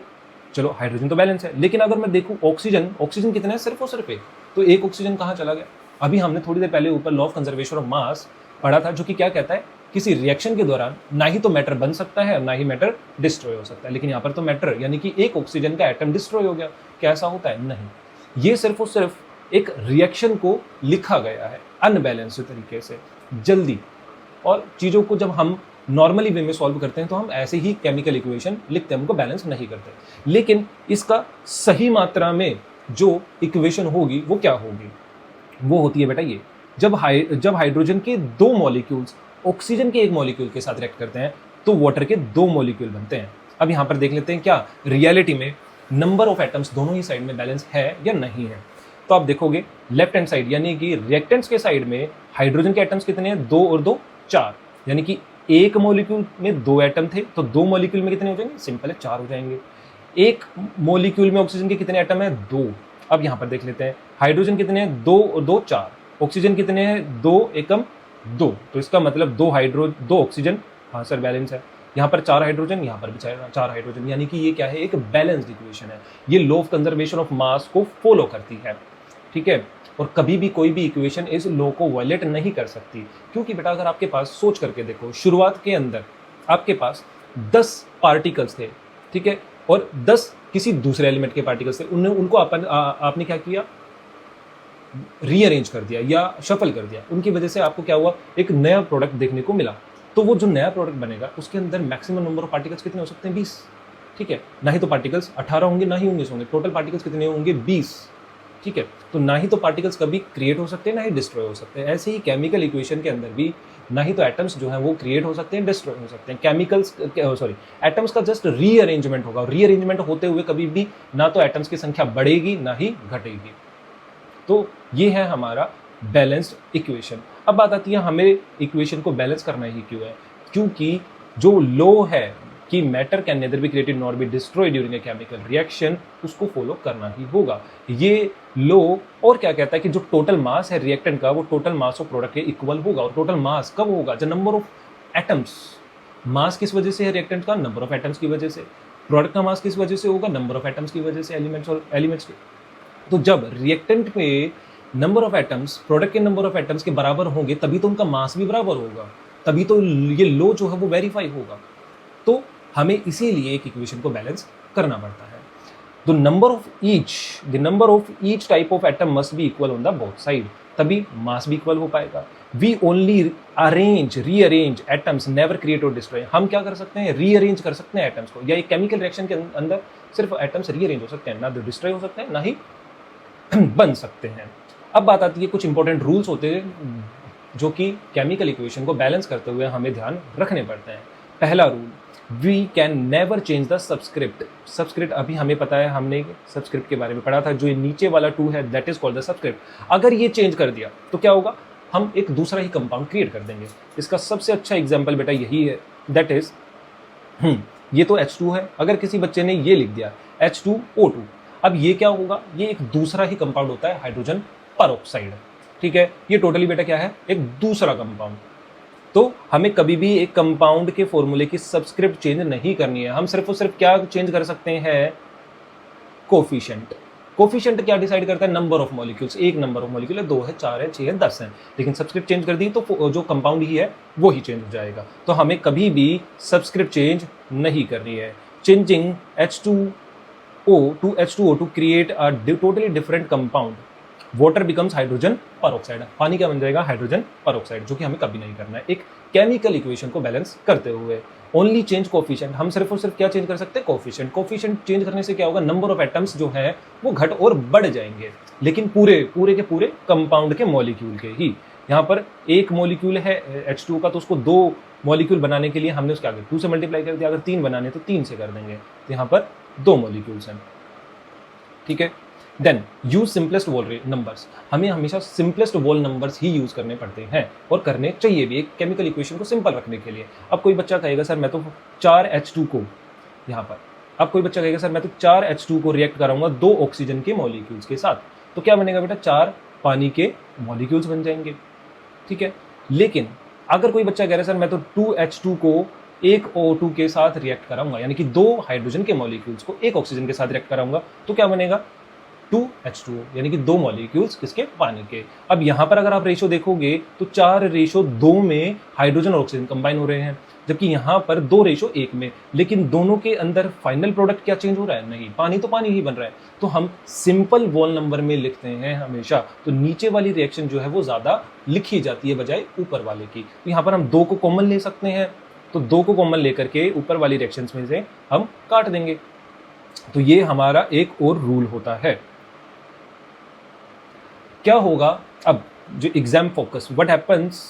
चलो हाइड्रोजन तो बैलेंस है, लेकिन अगर मैं देखूं ऑक्सीजन कितने हैं, सिर्फ और सिर्फ एक। तो एक ऑक्सीजन कहाँ चला गया? अभी हमने थोड़ी देर पहले ऊपर law of conservation of mass पढ़ा था जो कि क्या कहता है, किसी रिएक्शन के दौरान ना ही तो मैटर बन सकता है और ना ही मैटर डिस्ट्रॉय हो सकता है, लेकिन यहाँ पर तो मैटर यानी कि एक ऑक्सीजन का एटम डिस्ट्रॉय हो गया। कैसा होता है? नहीं, ये सिर्फ और सिर्फ एक रिएक्शन को लिखा गया है अनबैलेंस्ड तरीके से, जल्दी। और चीज़ों को जब हम नॉर्मली वे में सॉल्व करते हैं तो हम ऐसे ही केमिकल इक्वेशन लिखते हैं, उनको बैलेंस नहीं करते। लेकिन इसका सही मात्रा में जो इक्वेशन होगी वो क्या होगी, वो होती है बेटा ये, जब हाइड्रोजन के 2 मॉलिक्यूल्स ऑक्सीजन के 1 मॉलिक्यूल के साथ रिएक्ट करते हैं तो वाटर के 2 मॉलिक्यूल बनते हैं। अब यहाँ पर देख लेते हैं क्या रियलिटी में नंबर ऑफ एटम्स दोनों ही साइड में बैलेंस है या नहीं है। तो आप देखोगे लेफ्ट हैंड साइड यानी कि रिएक्टेंट्स के साइड में हाइड्रोजन के एटम्स कितने हैं, 2 और 2 4, यानी कि एक मॉलिक्यूल में 2 एटम थे तो 2 मॉलिक्यूल में कितने हो जाएंगे, सिंपल है 4 हो जाएंगे। एक मोलिक्यूल में ऑक्सीजन के कितने एटम हैं? 2। अब यहाँ पर देख लेते हैं हाइड्रोजन कितने हैं? 2 और 2 4। ऑक्सीजन कितने हैं? 2 एकम 2। तो इसका मतलब 2 ऑक्सीजन, हाँ सर बैलेंस है। यहाँ पर 4 हाइड्रोजन, यहाँ पर भी 4 हाइड्रोजन, यानी कि ये क्या है? एक बैलेंस्ड इक्वेशन है। ये law of conservation of mass को फॉलो करती है, ठीक है। और कभी भी कोई भी इक्वेशन इस लॉ को वायलेट नहीं कर सकती, क्योंकि बेटा अगर आपके पास, सोच करके देखो, शुरुआत के अंदर आपके पास 10 पार्टिकल्स थे, ठीक है, और 10 किसी दूसरे एलिमेंट के पार्टिकल्स थे, उनको आपने क्या किया? रीअरेंज कर दिया या शफल कर दिया। उनकी वजह से आपको क्या हुआ? एक नया प्रोडक्ट देखने को मिला। तो वो जो नया प्रोडक्ट बनेगा उसके अंदर मैक्सिमम नंबर ऑफ पार्टिकल्स कितने हो सकते हैं? 20, ठीक है। ना ही तो पार्टिकल्स 18 होंगे, ना ही 19 होंगे, टोटल पार्टिकल्स कितने होंगे? 20, ठीक है। तो ना ही तो पार्टिकल्स कभी क्रिएट हो सकते हैं, ना ही डिस्ट्रॉय हो सकते हैं। ऐसे ही केमिकल इक्वेशन के अंदर भी ना ही तो एटम्स जो हैं वो क्रिएट हो सकते हैं, डिस्ट्रॉय हो सकते हैं। एटम्स का जस्ट रीअरेंजमेंट होगा। रीअरेंजमेंट होते हुए कभी भी ना तो एटम्स की संख्या बढ़ेगी ना ही घटेगी। तो ये है हमारा बैलेंस्ड इक्वेशन। अब बात आती है हमें इक्वेशन को बैलेंस करना ही क्यों है? क्योंकि जो लॉ है कि matter can nether be created nor be destroyed during a chemical reaction, उसको फॉलो करना ही होगा। ये लॉ और क्या कहता है कि जो टोटल मास है रिएक्टेंट का, वो टोटल मास ऑफ प्रोडक्ट के इक्वल होगा। और टोटल मास कब होगा? जब नंबर ऑफ एटम्स, मास किस वजह से है रिएक्टेंट का? नंबर ऑफ एटम्स की वजह से। प्रोडक्ट का मास किस वजह से होगा? नंबर ऑफ एटम्स की वजह से, एलिमेंट्स के। तो जब रिएक्टेंट में नंबर ऑफ एटम्स प्रोडक्ट के नंबर ऑफ एटम्स के बराबर होंगे, तभी तो उनका मास भी बराबर होगा, तभी तो ये लॉ जो है वो वेरीफाई होगा। तो हमें इसीलिए एक इक्वेशन को बैलेंस करना पड़ता है। The number of each type of atom must be equal on the both side, तभी मास भी इक्वल हो पाएगा। We only rearrange atoms, never create और डिस्ट्रॉय। हम क्या कर सकते हैं? रीअरेंज कर सकते हैं एटम्स को, या एक केमिकल रिएक्शन के अंदर सिर्फ एटम्स रीअरेंज हो सकते हैं, ना डिस्ट्रॉय हो सकते हैं ना ही बन सकते हैं। अब बात आती है कुछ इंपॉर्टेंट रूल्स होते हैं जो कि केमिकल इक्वेशन को बैलेंस करते हुए हमें ध्यान रखने पड़ते हैं। पहला rule, we can never change the subscript. Subscript अभी हमें पता है, हमने सबस्क्रिप्ट के बारे में पढ़ा था। जो ये नीचे वाला 2 है that is called the subscript. अगर ये चेंज कर दिया तो क्या होगा? हम एक दूसरा ही कंपाउंड क्रिएट कर देंगे। इसका सबसे अच्छा एग्जाम्पल बेटा यही है, दैट इज ये तो H2 है। अगर किसी बच्चे ने ये लिख दिया H2O2, अब ये क्या होगा? ये एक दूसरा ही कंपाउंड होता है, हाइड्रोजन परऑक्साइड, ठीक है। ये टोटली बेटा क्या है? एक दूसरा कंपाउंड। तो हमें कभी भी एक कंपाउंड के फॉर्मूले की सबस्क्रिप्ट चेंज नहीं करनी है। हम सिर्फ और सिर्फ क्या चेंज कर सकते हैं? कोफिशिएंट। कोफिशिएंट क्या डिसाइड करता है? Number of molecules. एक नंबर ऑफ मॉलिक्यूल है, 2 है, 4 है, 6 है, 10 है। लेकिन सबस्क्रिप्ट चेंज कर दी तो जो कंपाउंड ही है वो ही चेंज हो जाएगा। तो हमें कभी भी सबस्क्रिप्ट चेंज नहीं करनी है। Changing H2O to H2O2 create a totally different compound. Water becomes hydrogen peroxide. पानी क्या बन जाएगा? हाइड्रोजन परऑक्साइड, जो कि हमें कभी नहीं करना है एक केमिकल इक्वेशन को बैलेंस करते हुए। Only change coefficient. हम सिर्फ और सिर्फ क्या चेंज कर सकते हैं? कोफिशिएंट। कोफिशिएंट चेंज करने से क्या होगा? नंबर ऑफ एटम्स जो है वो घट और बढ़ जाएंगे, लेकिन पूरे के पूरे कंपाउंड के मॉलिक्यूल के ही। यहाँ पर एक मॉलिक्यूल है H2 का, तो उसको 2 मॉलिक्यूल बनाने के लिए हमने उसके आगे 2 से मल्टीप्लाई कर दिया। अगर 3 बनाने तो 3 से कर देंगे। तो यहाँ पर 2 मॉलिक्यूल्स हैं, ठीक है। देन यूज सिंपलेस्ट वोल नंबर्स। हमें हमेशा सिंपलेस्ट वोल नंबर्स ही यूज करने पड़ते हैं और करने चाहिए भी, एक केमिकल इक्वेशन को सिंपल रखने के लिए। अब कोई बच्चा कहेगा सर मैं तो 4H2 को यहाँ पर, अब कोई बच्चा कहेगा सर मैं तो 4H2 को रिएक्ट कराऊंगा 2 ऑक्सीजन के मॉलिक्यूल्स के साथ, तो क्या बनेगा बेटा? 4 पानी के मॉलिक्यूल्स बन जाएंगे, ठीक है। लेकिन अगर कोई बच्चा कह रहा है सर मैं तो 2H2 को 1 O2 के साथ रिएक्ट कराऊंगा, यानी कि 2 हाइड्रोजन के मॉलिक्यूल्स को 1 ऑक्सीजन के साथ रिएक्ट कराऊंगा, तो क्या बनेगा? 2H2O, यानी कि 2 मॉलिक्यूल्स किसके? पानी के। अब यहाँ पर अगर आप रेशो देखोगे तो 4:2 में हाइड्रोजन और ऑक्सीजन कंबाइन हो रहे हैं, जबकि यहाँ पर 2:1 में। लेकिन दोनों के अंदर फाइनल प्रोडक्ट क्या चेंज हो रहा है? नहीं, पानी तो पानी ही बन रहा है। तो हम सिंपल वॉल नंबर में लिखते हैं हमेशा, तो नीचे वाली रिएक्शन जो है वो ज़्यादा लिखी जाती है बजाय ऊपर वाले की। तो यहाँ पर हम 2 को कॉमन ले सकते हैं, तो 2 को कॉमन लेकर के ऊपर वाली रिएक्शंस में से हम काट देंगे। तो ये हमारा एक और रूल होता है। क्या होगा अब? जो exam focus, what happens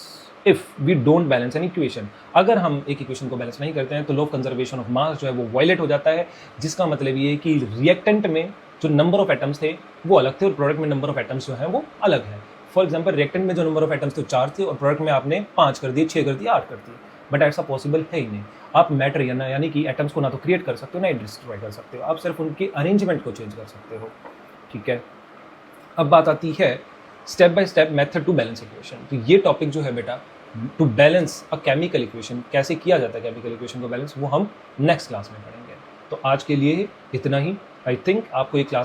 if we don't balance an equation. अगर हम एक इक्वेशन को बैलेंस नहीं करते हैं तो law of conservation of mass जो है वो वायलेट हो जाता है, जिसका मतलब ये है कि रिएक्टेंट में जो नंबर ऑफ एटम्स थे वो अलग थे और प्रोडक्ट में नंबर ऑफ एटम्स जो है वो अलग है। फॉर एग्जाम्पल रिएक्टेंट में जो नंबर ऑफ एटम्स थे 4 थे और प्रोडक्ट में आपने 5 कर दिए, 6 कर दिए, 8 कर दिए, बट ऐसा पॉसिबल है ही नहीं। आप मैटर यानी कि एटम्स को ना तो क्रिएट कर सकते हो ना ही डिस्ट्रॉय कर सकते हो, आप सिर्फ उनके अरेंजमेंट को चेंज कर सकते हो। ठीक है, अब बात आती है step by step method to balance equation. तो ये टॉपिक जो है बेटा, to balance a chemical equation, कैसे किया जाता है केमिकल इक्वेशन को बैलेंस, वो हम नेक्स्ट क्लास में पढ़ेंगे। तो आज के लिए इतना ही। आई थिंक आपको ये क्लास